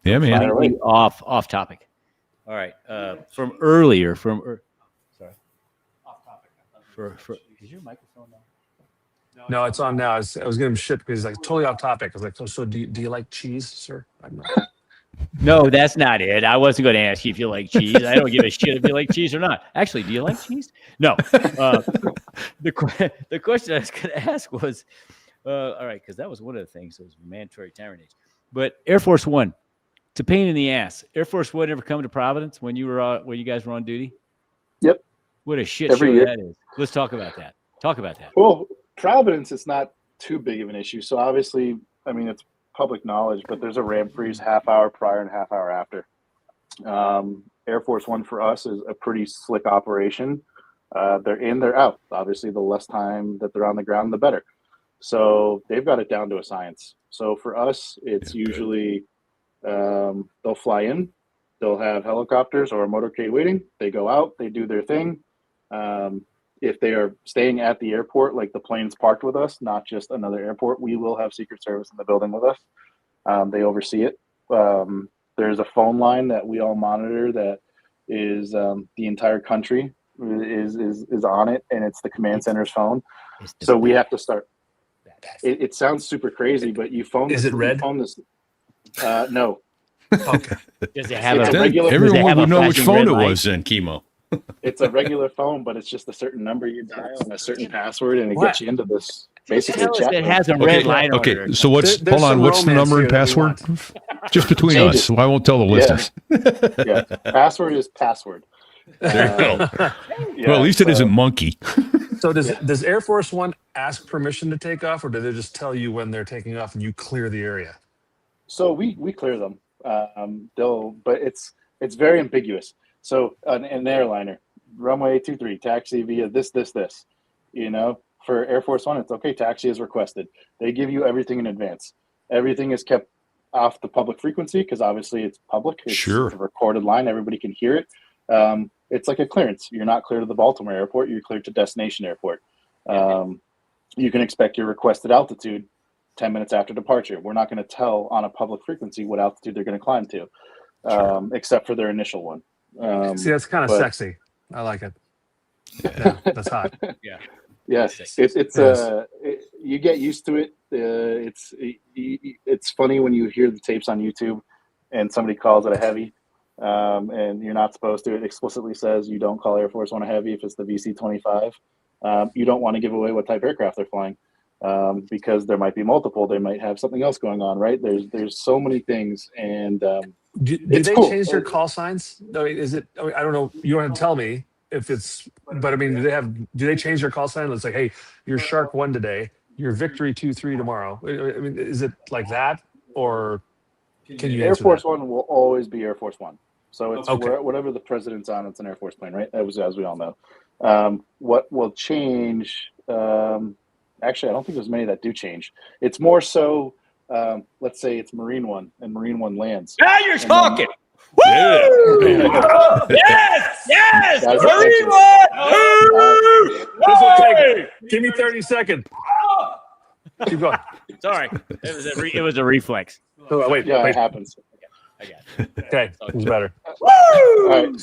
Yeah, man. Fire away. Off topic. All right. From earlier. Sorry. Off topic. For is your microphone on? No, it's on now. I was giving him shit because he's like totally off topic. I was like, so do you like cheese, sir? I'm not. No, that's not it. I wasn't going to ask you if you like cheese. I don't give a shit if you like cheese or not. Actually, do you like cheese? No. The question I was going to ask was, all right, because that was one of the things that was mandatory time age. But Air Force One, it's a pain in the ass. Air Force One ever come to Providence when you guys were on duty? Yep. What a shit Every show year. that is. Let's talk about that. Well, Providence is not too big of an issue. So obviously, I mean, it's public knowledge, but there's a ramp freeze half hour prior and half hour after. Air Force One for us is a pretty slick operation. They're in, they're out. Obviously, the less time that they're on the ground, the better. So they've got it down to a science. So for us, it's usually they'll fly in, they'll have helicopters or a motorcade waiting. They go out, they do their thing. If they are staying at the airport, like the plane's parked with us, not just another airport, we will have Secret Service in the building with us. They oversee it. There's a phone line that we all monitor that is the entire country is on it, and it's the command center's phone. So we have to start. It sounds super crazy, but you phone. Is it red? You phone this. No. Okay. Does it have It's a a regular- Everyone would know which flashing phone red it light? was then, Chemo. It's a regular phone, but it's just a certain number you dial and a certain password, and it What? gets you into this basically Tell us chat it room. has a red light on it. So what's There's hold on? some What's the romance number and here that we password? Just between Change us. So I won't tell the listeners. Yeah, password is password. There you go. Yeah, Well, at least it so- isn't monkey. So does Air Force One ask permission to take off, or do they just tell you when they're taking off and you clear the area? So we clear them. But it's very ambiguous. So an airliner, runway 23, taxi via this. For Air Force One, it's okay. Taxi is requested. They give you everything in advance. Everything is kept off the public frequency because obviously it's public. It's Sure. a recorded line. Everybody can hear it. It's like a clearance. You're not clear to the Baltimore airport. You're cleared to destination airport. You can expect your requested altitude 10 minutes after departure. We're not going to tell on a public frequency what altitude they're going to climb to, except for their initial one. See, that's kind of but- sexy. I like it. Yeah, that's hot. Yes, you get used to it. It's funny when you hear the tapes on YouTube and somebody calls it a heavy, and you're not supposed to. It explicitly says you don't call Air Force One a heavy if it's the VC-25. You don't want to give away what type aircraft they're flying because there might be multiple. They might have something else going on, right? There's so many things, and Do It's they cool. change their call signs? I mean, is it? I mean, I don't know. You don't have to tell me if it's. But I mean, do they change their call sign? It's like, hey, you're Shark 1 today. You're Victory 2-3 tomorrow. I mean, is it like that, or can you Air answer Force that? One will always be Air Force One. So it's Okay. whatever the president's on, it's an Air Force plane, right? As we all know. What will change Actually, I don't think there's many that do change. It's more so, let's say it's Marine One, and Marine One lands. Now you're talking. Yes. Guys, Marine This will take. Give me 30 seconds. Keep going. Sorry, it was a reflex. Oh, wait. Yeah, wait. it happens. I got it. Okay, it's better. All right.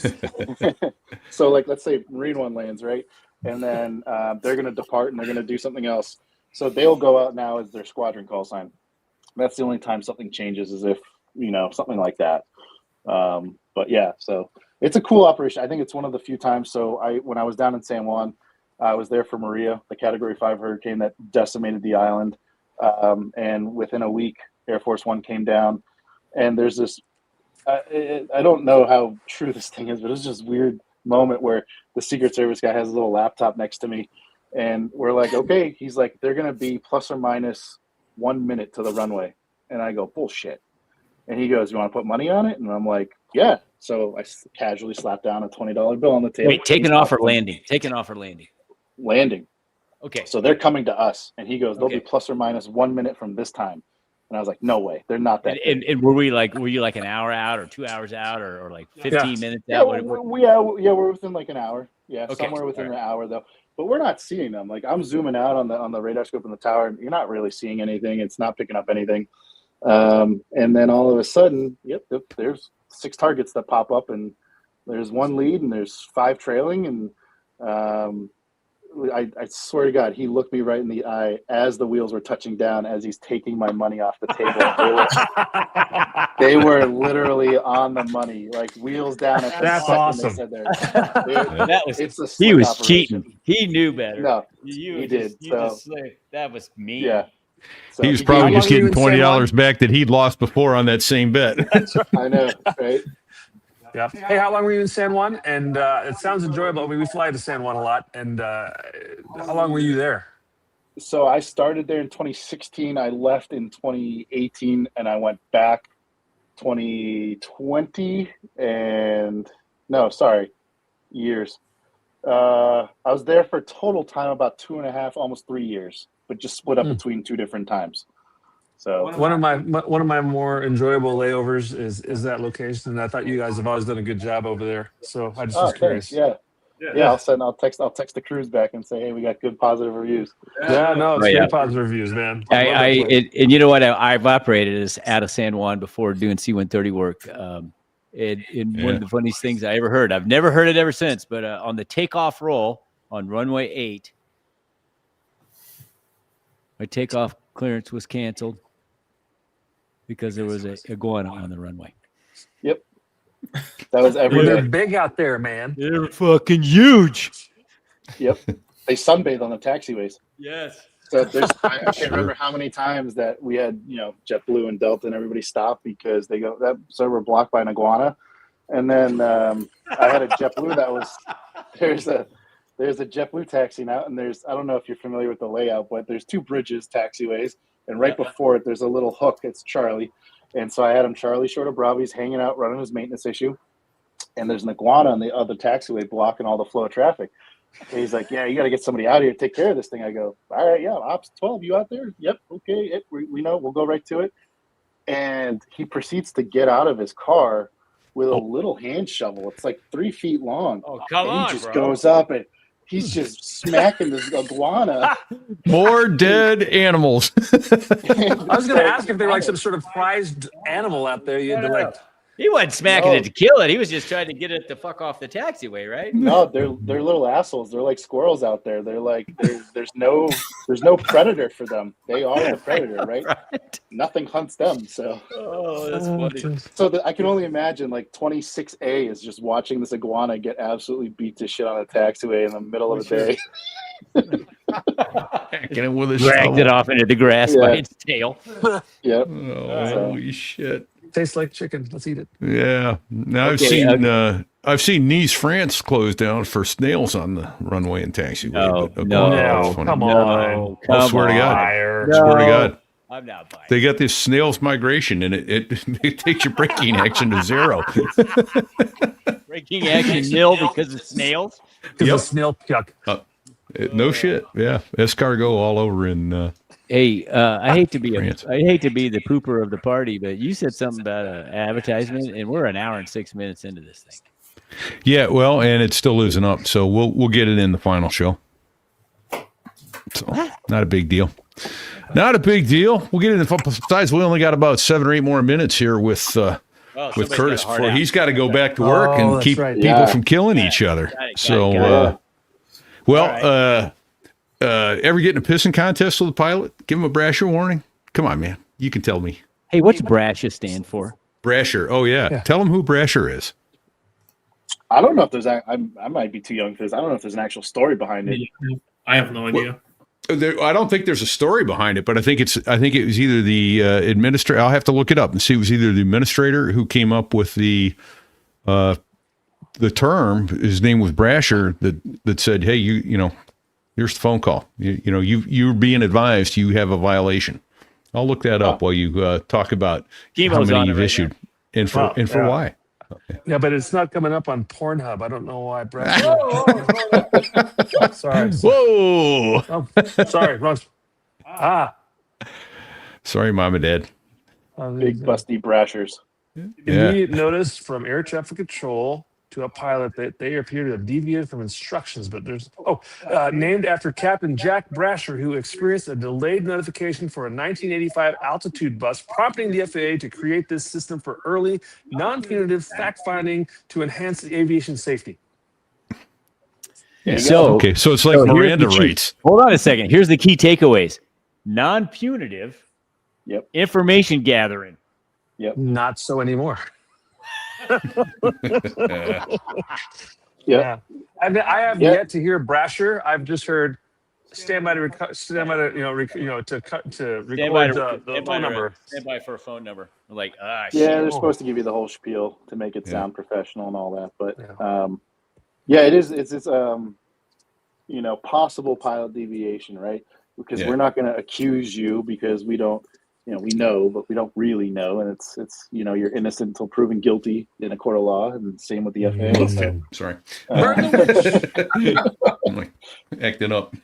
So, like, let's say Marine One lands, right? And then they're going to depart and they're going to do something else. So they'll go out now as their squadron call sign. That's the only time something changes, is if, something like that. But yeah, so it's a cool operation. I think it's one of the few times. So when I was down in San Juan, I was there for Maria, the Category 5 hurricane that decimated the island. And within a week, Air Force One came down. And there's this, I don't know how true this thing is, but it's just weird moment where the Secret Service guy has a little laptop next to me. And we're like, okay, he's like, they're going to be plus or minus 1 minute to the runway. And I go, bullshit. And he goes, you want to put money on it? And I'm like, yeah. So I casually slapped down a $20 bill on the table. Wait, taking off or landing? Taking off or landing? Landing. Okay. So they're coming to us. And he goes, they'll be plus or minus 1 minute from this time. And I was like, no way. They're not that. And were you like an hour out or 2 hours out or like 15 minutes yeah, out? We're within like an hour. Yeah, Okay. somewhere within an hour though. But we're not seeing them. Like, I'm zooming out on the radar scope in the tower, and you're not really seeing anything. It's not picking up anything. And then all of a sudden, there's 6 targets that pop up, and there's 1 lead, and there's 5 trailing, and I swear to God, he looked me right in the eye as the wheels were touching down, as he's taking my money off the table. They were literally on the money, like wheels down. At the That's second awesome. They said there. He was cheating. He knew better. No, he did. That was mean. Yeah. So He was probably just getting $20 back that he'd lost before on that same bet. I know, right? Yeah. Hey, how long were you in San Juan? And it sounds enjoyable. I mean, we fly to San Juan a lot. And how long were you there? So I started there in 2016. I left in 2018, and I went back 2020 years. I was there for total time about 2.5, almost 3 years, but just split up between 2 different times. So one of my more enjoyable layovers is that location, and I thought you guys have always done a good job over there. So I just was curious. Thanks. Yeah. I'll text the crews back and say, hey, we got good positive reviews. Yeah, no, it's great positive reviews, man. And you know what? I've operated as out of San Juan before doing C-130 work. One of the funniest things I ever heard. I've never heard it ever since, but on the takeoff roll on runway 8, my takeoff clearance was canceled because there was a iguana on the runway. Yep. That was every They're day. big out there, man. They're fucking huge. Yep. They sunbathe on the taxiways. Yes. So I can't remember how many times that we had, JetBlue and Delta and everybody stopped because they go, that server blocked by an iguana. And then I had a JetBlue that was, there's a JetBlue taxi now, and I don't know if you're familiar with the layout, but there's 2 bridges, taxiways, and right before it, there's a little hook. It's Charlie. And so I had him Charlie short of Bravo. He's hanging out, running his maintenance issue. And there's an iguana on the other taxiway blocking all the flow of traffic. And he's like, yeah, you got to get somebody out here to take care of this thing. I go, all right, yeah, Ops 12, you out there? Yep, okay, we know, we'll go right to it. And he proceeds to get out of his car with a little hand shovel. It's like 3 feet long. Oh, come and on, he just bro. goes up and he's just smacking this iguana. More dead animals. I was going to ask if they were like some sort of prized animal out there. You had to like. He wasn't smacking it to kill it. He was just trying to get it to fuck off the taxiway, right? No, they're little assholes. They're like squirrels out there. They're like there's no predator for them. They are the predator, right? Nothing hunts them. So that's funny. So I can only imagine like 26A is just watching this iguana get absolutely beat to shit on a taxiway in the middle of the day. Dragged it off into the grass by its tail. Yep. Holy shit. Tastes like chicken. Let's eat it. Yeah. Now I've seen Nice, France close down for snails on the runway and taxiway. Come on. I swear to God. Swear to God. I'm not buying. They got this snails migration, and it takes your braking action to 0. Braking action nil because of snails. Because of snail chuck. No shit. Yeah. Escargot all over in Hey, I hate to be France. I hate to be the pooper of the party, but you said something about an advertisement, and we're an hour and 6 minutes into this thing. Yeah, well, and it still isn't up, so we'll get it in the final show. So not a big deal. Not a big deal. We'll get it in. Besides, we only got about 7 or 8 more minutes here with Curtis before he's got to go back to work and keep people from killing each other. So, ever get in a pissing contest with a pilot? Give him a Brasher warning. Come on, man. You can tell me. Hey, what's Brasher stand for? Brasher. Oh yeah. Tell him who Brasher is. I don't know if there's. I might be too young for this. I don't know if there's an actual story behind it. I have no idea. I don't think there's a story behind it, but I think it was either the administrator. I'll have to look it up and see. It was either the administrator who came up with the term. His name was Brasher. That said, hey, you know, here's the phone call. You're being advised you have a violation. I'll look that up while you talk about how many you've issued and for why. Okay. Yeah, but it's not coming up on Pornhub. I don't know why. Sorry. Whoa. Oh, sorry. Wrong. Sorry, Mom and Dad. Big busty Brashers. Immediate notice from air traffic control to a pilot that they appear to have deviated from instructions, but there's named after Captain Jack Brasher, who experienced a delayed notification for a 1985 altitude bus, prompting the FAA to create this system for early, non-punitive fact-finding to enhance the aviation safety. Yeah, so it's like Miranda rights. Hold on a second. Here's the key takeaways: non-punitive, information gathering. Yep. Not so anymore. Yeah. I have yet to hear Brasher. I've just heard stand by to record the phone number. Stand by for a phone number. Like, they're supposed to give you the whole spiel to make it sound professional and all that. But it is. It's possible pilot deviation, right? Because we're not going to accuse you because we don't. We know, but we don't really know, and it's you're innocent until proven guilty in a court of law, and same with the FAA. Sorry, I'm like acting up.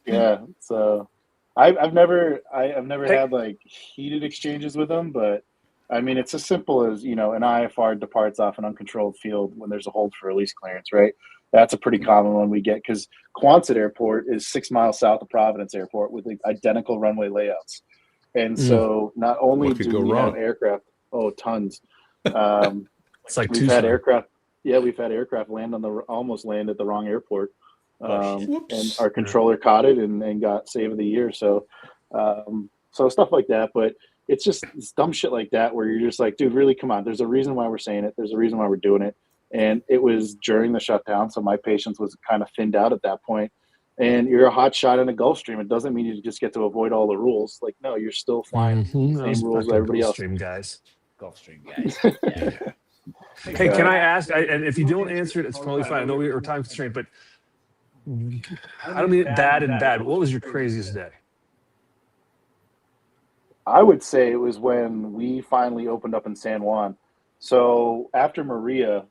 Yeah, so I've never had like heated exchanges with them, but I mean it's as simple as an IFR departs off an uncontrolled field when there's a hold for release clearance, right? That's a pretty common one we get because Quonset Airport is 6 miles south of Providence Airport with identical runway layouts. And so not only do we have aircraft, tons. It's like we've had aircraft. Yeah, we've had aircraft almost land at the wrong airport. And our controller caught it and got save of the year. So stuff like that. But it's just it's dumb shit like that where you're just like, dude, really, come on. There's a reason why we're saying it. There's a reason why we're doing it. And it was during the shutdown. So my patience was kind of thinned out at that point. And you're a hot shot in a Gulfstream. It doesn't mean you just get to avoid all the rules. Like, no, you're still flying the same rules as everybody else. Gulfstream guys. Yeah. Hey, can I ask? And if you don't answer it, it's totally fine. I know we were time constrained, but I don't mean it bad and bad. What was your craziest day? I would say it was when we finally opened up in San Juan. So after Maria,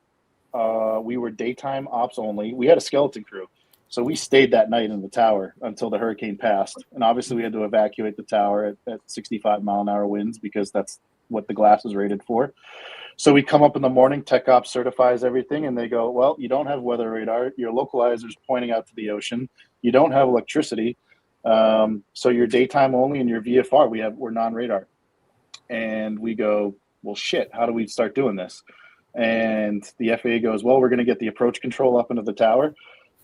we were daytime ops only. We had a skeleton crew. So we stayed that night in the tower until the hurricane passed. And obviously we had to evacuate the tower at 65 mile an hour winds because that's what the glass is rated for. So we come up in the morning, Tech Ops certifies everything, and they go, well, you don't have weather radar. Your localizer's pointing out to the ocean. You don't have electricity. So you're daytime only and your VFR, we're non-radar. And we go, well, shit, how do we start doing this? And the FAA goes, well, we're going to get the approach control up into the tower.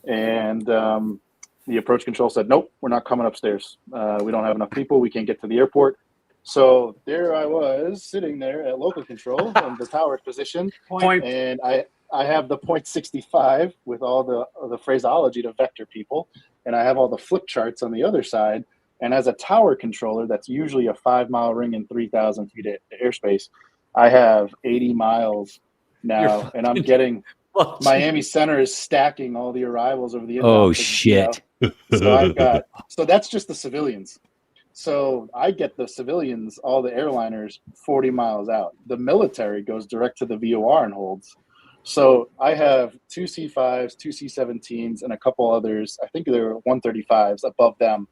And the approach control said, nope, we're not coming upstairs. We don't have enough people. We can't get to the airport. So there I was sitting there at local control in the tower position. And I have the .65 with all the phraseology to vector people. And I have all the flip charts on the other side. And as a tower controller, that's usually a 5 mile ring and 3,000 feet of airspace. I have 80 miles now, and I'm getting Miami Center is stacking all the arrivals over the. Oh shit! So that's just the civilians. So I get the civilians, all the airliners, 40 miles out. The military goes direct to the VOR and holds. So I have 2 C5s, 2 C17s, and a couple others. I think there were 135s above them.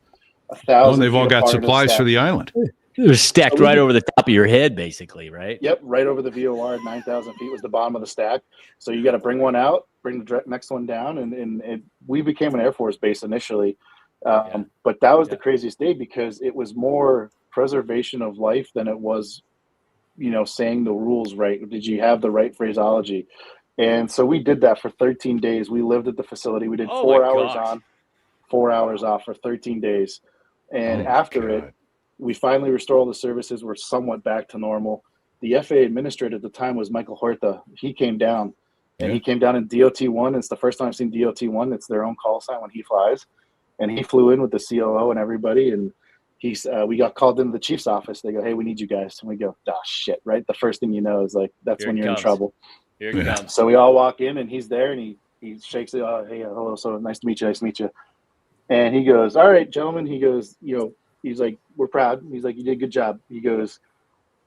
1,000. Oh, and they've all feet got apart of supplies for stack. the island. They're stacked So we right did- over the top of your head, basically, right? Yep, right over the VOR. 9,000 feet was the bottom of the stack. So you got to bring one out, bring the next one down, and we became an Air Force base initially. But that was the craziest day because it was more preservation of life than it was, saying the rules right. Did you have the right phraseology? And so we did that for 13 days. We lived at the facility. We did 4 hours on, 4 hours off for 13 days. And after it, we finally restored all the services. We're somewhat back to normal. The FAA administrator at the time was Michael Horta. He came down, and he came down in DOT-1. It's the first time I've seen DOT-1. It's their own call sign when he flies. And he flew in with the COO and everybody, and we got called into the chief's office. They go, "Hey, we need you guys." And we go, "Oh, shit," right? The first thing you know is like, that's when you're in trouble. Here it comes. So we all walk in, and he's there, and he shakes it. "Oh, hey, hello, so nice to meet you, nice to meet you." And he goes, "All right, gentlemen." He goes, he's like, "We're proud." He's like, "You did a good job." He goes,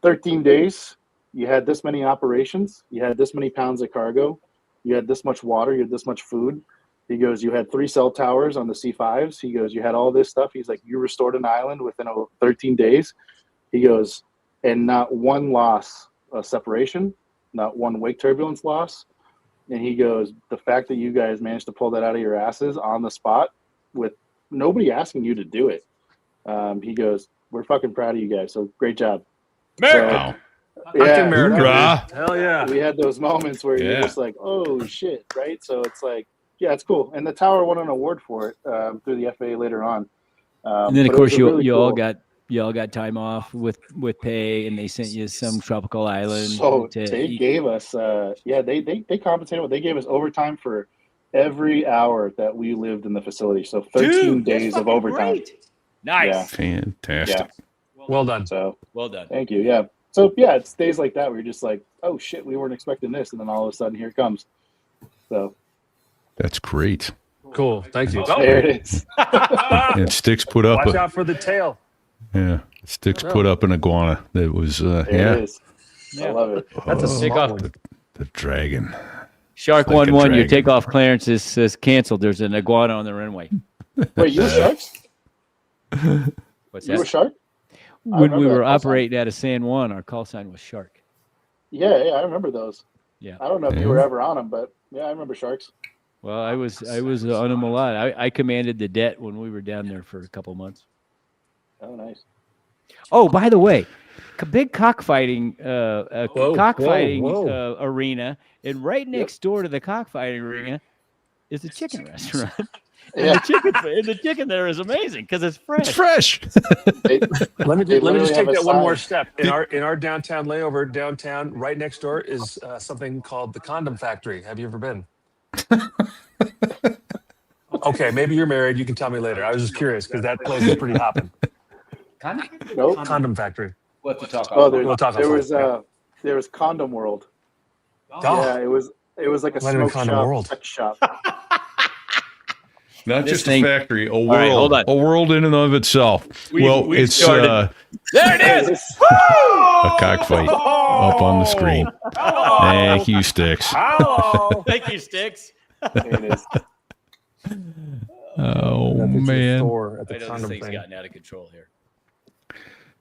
13 days, you had this many operations, you had this many pounds of cargo, you had this much water, you had this much food. He goes, "You had 3 cell towers on the C5s." He goes, "You had all this stuff." He's like, "You restored an island within 13 days." He goes, "And not one loss of separation, not one wake turbulence loss." And he goes, "The fact that you guys managed to pull that out of your asses on the spot with nobody asking you to do it." He goes, "We're fucking proud of you guys. So great job." Wow. Yeah, Hoorah. Hell yeah. we had those moments where you're just like, "Oh shit," right? So it's like, yeah, it's cool. And the tower won an award for it through the FAA later on. And then, of but it course, was a you really all cool- got time off with pay, and they sent you some tropical island. So to they eat. gave us, they compensated. They gave us overtime for every hour that we lived in the facility. So 13 days of overtime. Nice. Yeah. Fantastic. Well done. So Well done. thank you. Yeah. So yeah, it's days like that where you're just like, "Oh shit, we weren't expecting this," and then all of a sudden here it comes. So That's great. Cool. Thank you. there it is. And Sticks put up Watch out for the tail. Sticks put up an iguana that was There it is. I love it. That's a small one. the dragon. Shark Like a 1-1, your dragon. takeoff clearance is canceled. There's an iguana on the runway. Wait, you were sharks? What's You were that? shark? I When we remember were that call sign. operating out of San Juan, our call sign was Shark. Yeah, I remember those. Yeah. I don't know if you were ever on them, but yeah, I remember sharks. Well, I was on them a lot. I commanded the det when we were down there for a couple months. Oh, nice. Oh, by the way, big cockfighting whoa. arena, and right next door to the cockfighting arena is a chicken restaurant. Yeah. The chicken there is amazing because it's fresh. It's fresh. Let me literally just have take a that one more sign. step. In our downtown layover, downtown, right next door is something called the Condom Factory. Have you ever been? Okay, maybe you're married. You can tell me later. I was just curious because that place is pretty hopping. Nope. Condom Factory. What to talk Oh, We'll talk there offline. there was Condom World. Oh, Yeah, it was like a Might have been smoke Condom shop, World. sex shop. Not This just thing- a factory, a world, right, hold on. a world in and of itself. We've it's started. There it is. a cockfight up on the screen. Thank you, Sticks. Hello. Thank you, Sticks. There it is. Oh That picture of man! Thor at the I know this condom thing's thing. gotten out of control here.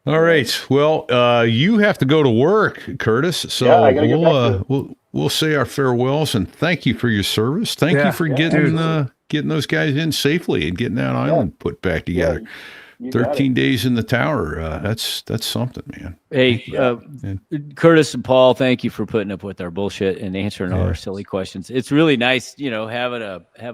All right. Well, you have to go to work, Curtis. So Yeah, I gotta get back to it. we'll say our farewells and thank you for your service. Thank Yeah, you for yeah, getting those guys in safely and getting that island put back together. You got it. 13 days in the tower. That's something, man. Hey, Curtis and Paul, thank you for putting up with our bullshit and answering all our silly questions. It's really nice, having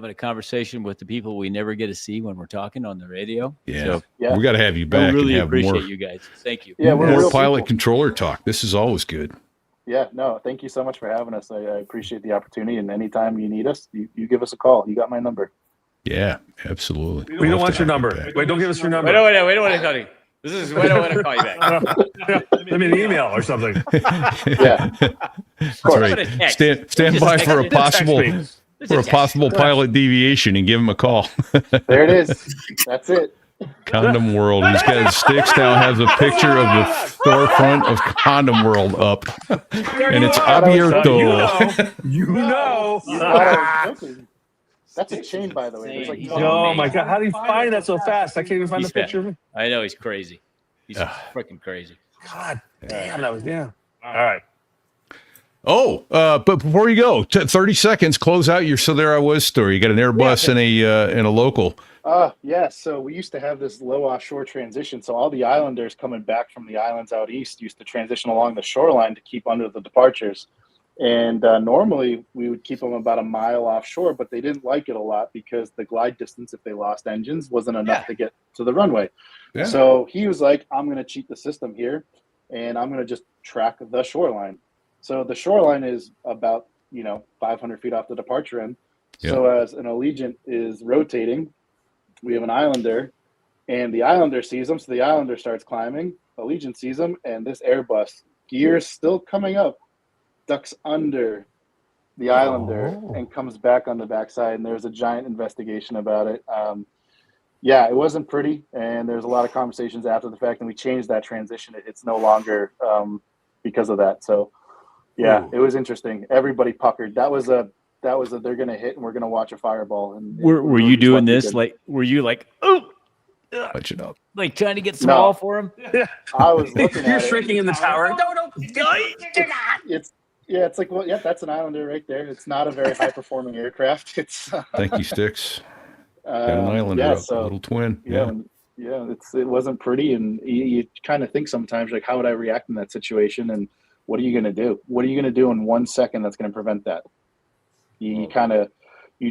a conversation with the people we never get to see when we're talking on the radio. Yeah. So Yeah. We got to have you I back really and have appreciate more, you guys. Thank you. Yeah, we're more real pilot people. controller talk. This is always good. Yeah, no, thank you so much for having us. I appreciate the opportunity, and anytime you need us, you give us a call. You got my number. Yeah, absolutely. We don't Love want to your have you number. back. Wait, don't give us your number. Wait, I don't want to call you. This is wait, I don't want to call you back. Send me an email or something. Yeah, That's right. Stand by for a possible Text me. possible pilot deviation and give him a call. there it is. That's it. Condom World. He's got his sticks now. Has a picture of the storefront of Condom World up, and it's abierto. You know. That's a chain, by the way. There's like Oh my God! How do you find that so fast? I can't even find the picture of him. I know he's crazy. He's freaking crazy. God damn, that was All right. Oh, but before you go, 30 seconds. Close out your "So There I Was" story. You got an Airbus and a local. Yeah. So we used to have this low offshore transition. So all the islanders coming back from the islands out east used to transition along the shoreline to keep under the departures. And normally we would keep them about a mile offshore, but they didn't like it a lot because the glide distance, if they lost engines, wasn't enough to get to the runway. Yeah. So he was like, I'm going to cheat the system here, and I'm going to just track the shoreline. So the shoreline is about, 500 feet off the departure end. Yep. So as an Allegiant is rotating, we have an Islander, and the Islander sees them. So the Islander starts climbing. Allegiant sees them, and this Airbus, gears still coming up, ducks under the Islander and comes back on the backside. And there's a giant investigation about it. Yeah, it wasn't pretty. And there's a lot of conversations after the fact, and we changed that transition. It's no longer because of that. So yeah, it was interesting. Everybody puckered. That was a they're going to hit and we're going to watch a fireball. And were you doing this? Like, were you like, touch it up, like trying to get small for him? Yeah. I was looking You're shrinking in the tower. No. It's like, well, yeah, that's an Islander right there. It's not a very high performing aircraft. It's thank you, Sticks. Got an Islander up, a little twin. It wasn't pretty, and you kind of think sometimes, like, how would I react in that situation, and what are you going to do? What are you going to do in 1 second that's going to prevent that? You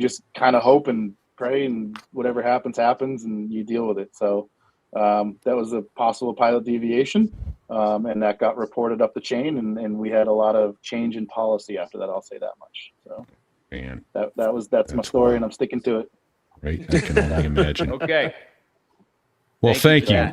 just kind of hope and pray, and whatever happens, and you deal with it. So that was a possible pilot deviation, and that got reported up the chain, and we had a lot of change in policy after that. I'll say that much. So man, that's my story, and I'm sticking to it. Right, I can only imagine. Okay. Well, thank you.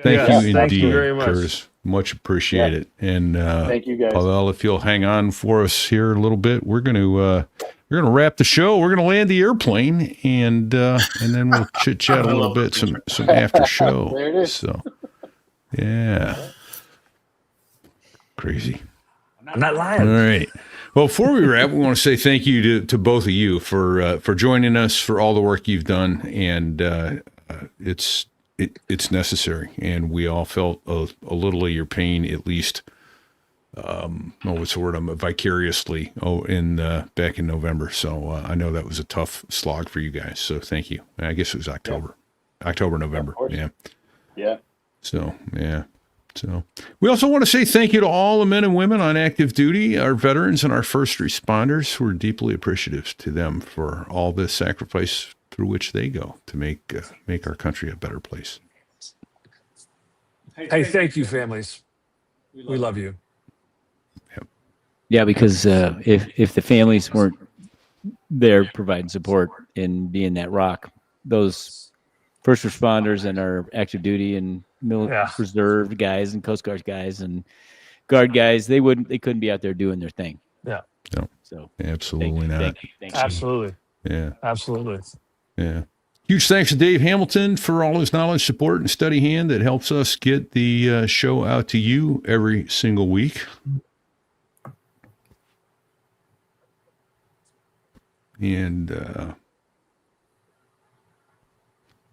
Thank you indeed, thank you very much. Curtis. Much appreciated. And thank you guys. Pavel, if you'll hang on for us here a little bit, we're gonna wrap the show. We're gonna land the airplane, and then we'll chit chat a little bit, some after show. There it is. So yeah, crazy. I'm not lying. All right. Well, before we wrap, we want to say thank you to both of you for joining us, for all the work you've done, and it's necessary, and we all felt a little of your pain, at least. What's the word? Vicariously. Back in November. So I know that was a tough slog for you guys. So thank you. I guess it was October, November. Yeah. So yeah. So we also want to say thank you to all the men and women on active duty, our veterans and our first responders. We're deeply appreciative to them for all the sacrifice through which they go to make our country a better place. Hey, thank you, families. We love you. Yep. Yeah, because if the families weren't there providing support and being that rock, those first responders and our active duty and reserve guys and Coast Guard guys and Guard guys, they couldn't be out there doing their thing. Yeah. No. So absolutely not. Thank you. Absolutely. Yeah. Absolutely. Yeah. Huge thanks to Dave Hamilton for all his knowledge, support, and steady hand that helps us get the show out to you every single week. And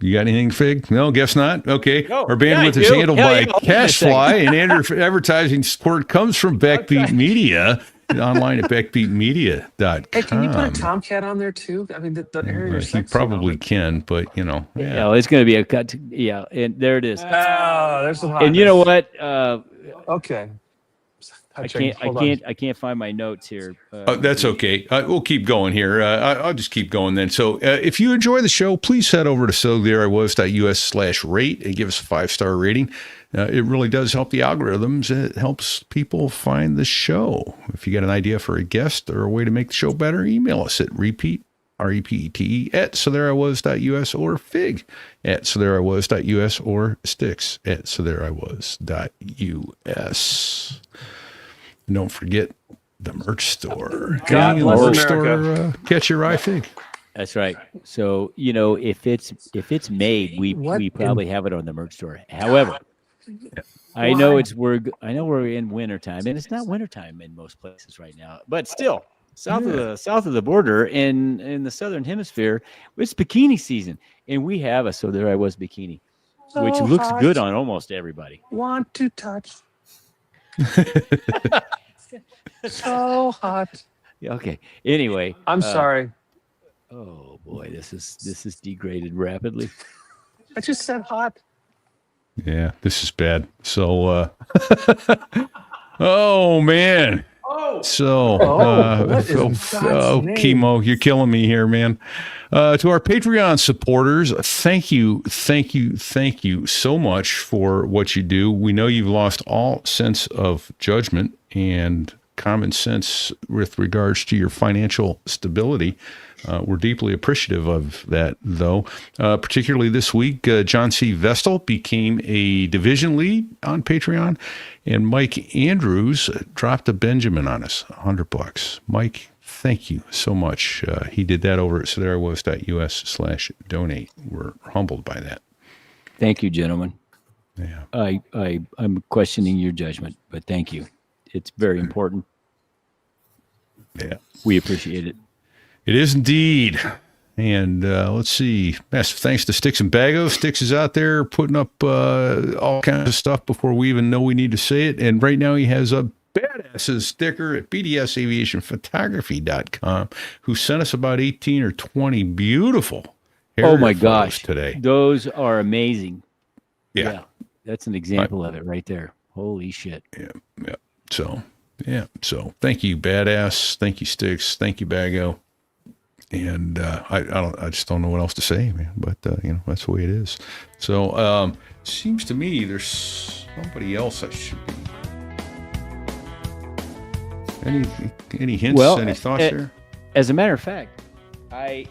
you got anything, Fig? No, guess not. Okay. No, Our bandwidth is handled by CashFly, and advertising support comes from Backbeat Media. Online at backbeatmedia.com. Hey, can you put a Tomcat on there too? I mean, the area he probably can, but Yeah, it's going to be a cut. And there it is. Oh, there's some hotness. And you know what? Okay. I can't find my notes here. That's okay. We'll keep going here. I'll just keep going then. So if you enjoy the show, please head over to sothereiwas.us/rate and give us a 5-star rating. It really does help the algorithms. It helps people find the show. If you got an idea for a guest or a way to make the show better, email us at repeat, R-E-P-E-T-E, @sothereiwas.us or fig @sothereiwas.us or sticks @sothereiwas.us. And don't forget the merch store. God bless merch America. store, catch your eye, Fig. That's right. So if it's made, we probably have it on the merch store. However, I know we're in wintertime, and it's not wintertime in most places right now. But still, south of the border in the southern hemisphere, it's bikini season, and we have a So There I Was bikini, which looks good on almost everybody. Want to touch. So hot. Yeah, okay. Anyway, I'm sorry. Oh boy, this is degraded rapidly. I just said hot. Yeah, this is bad. So, oh man. So, Chemo, you're killing me here, man. To our Patreon supporters, thank you so much for what you do. We know you've lost all sense of judgment and common sense with regards to your financial stability. We're deeply appreciative of that, though. Particularly this week, John C. Vestal became a division lead on Patreon, and Mike Andrews dropped a Benjamin on us, $100. Mike, thank you so much. He did that over at sotherewas.us/donate. We're humbled by that. Thank you, gentlemen. Yeah. I'm questioning your judgment, but thank you. It's very important. Yeah. We appreciate it. It is indeed. And let's see. Massive thanks to Sticks and Bagos. Sticks is out there putting up all kinds of stuff before we even know we need to say it. And right now he has a badass sticker at bdsaviationphotography.com who sent us about 18 or 20 beautiful oh my gosh today. Those are amazing. Yeah. That's an example of it right there. Holy shit. Yeah. So thank you, badass. Thank you, Sticks. Thank you, Bago. And I just don't know what else to say, man. But that's the way it is. So seems to me there's somebody else I should be. Any hints? Any thoughts there? As a matter of fact, I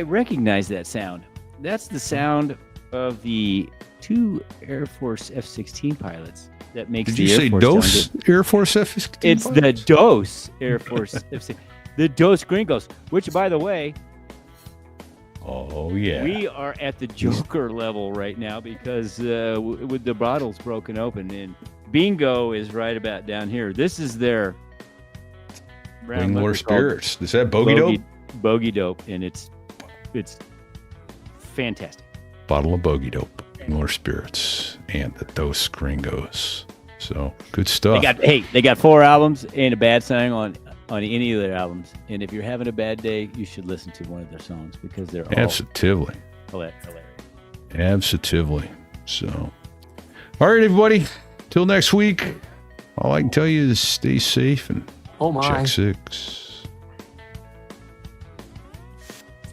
recognize that sound. That's the sound of the 2 Air Force F-16 pilots. That makes Did you say DOS Air Force F-16? It's the DOS Air Force F-16. The Dos Gringos, which, by the way, we are at the Joker level right now because with the bottles broken open, and Bingo is right about down here. This is their Wingler Spirits. Is that Bogey Dope? Bogey Dope, and it's fantastic. Bottle of Bogey Dope, Wingler Spirits, and the Dos Gringos. So good stuff. They got 4 albums and a bad song on any of their albums. And if you're having a bad day, you should listen to one of their songs because they're all Absolutely. Hilarious. Absolutely. So, all right, everybody. Till next week. All I can tell you is stay safe and check 6.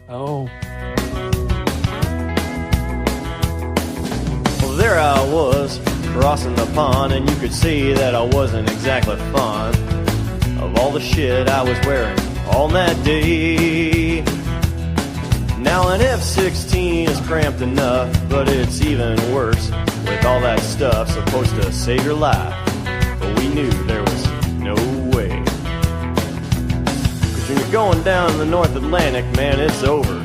Oh. Well, there I was, crossing the pond, and you could see that I wasn't exactly fond of all the shit I was wearing on that day. Now an F-16 is cramped enough, but it's even worse with all that stuff supposed to save your life. But we knew there was no way. 'Cause when you're going down the North Atlantic, man, it's over.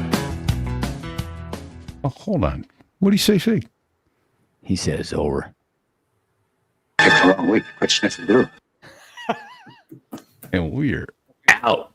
Oh, hold on. What did he say, Fig? He said it's over. Picked the wrong week. Quit sniffing glue. And we're out.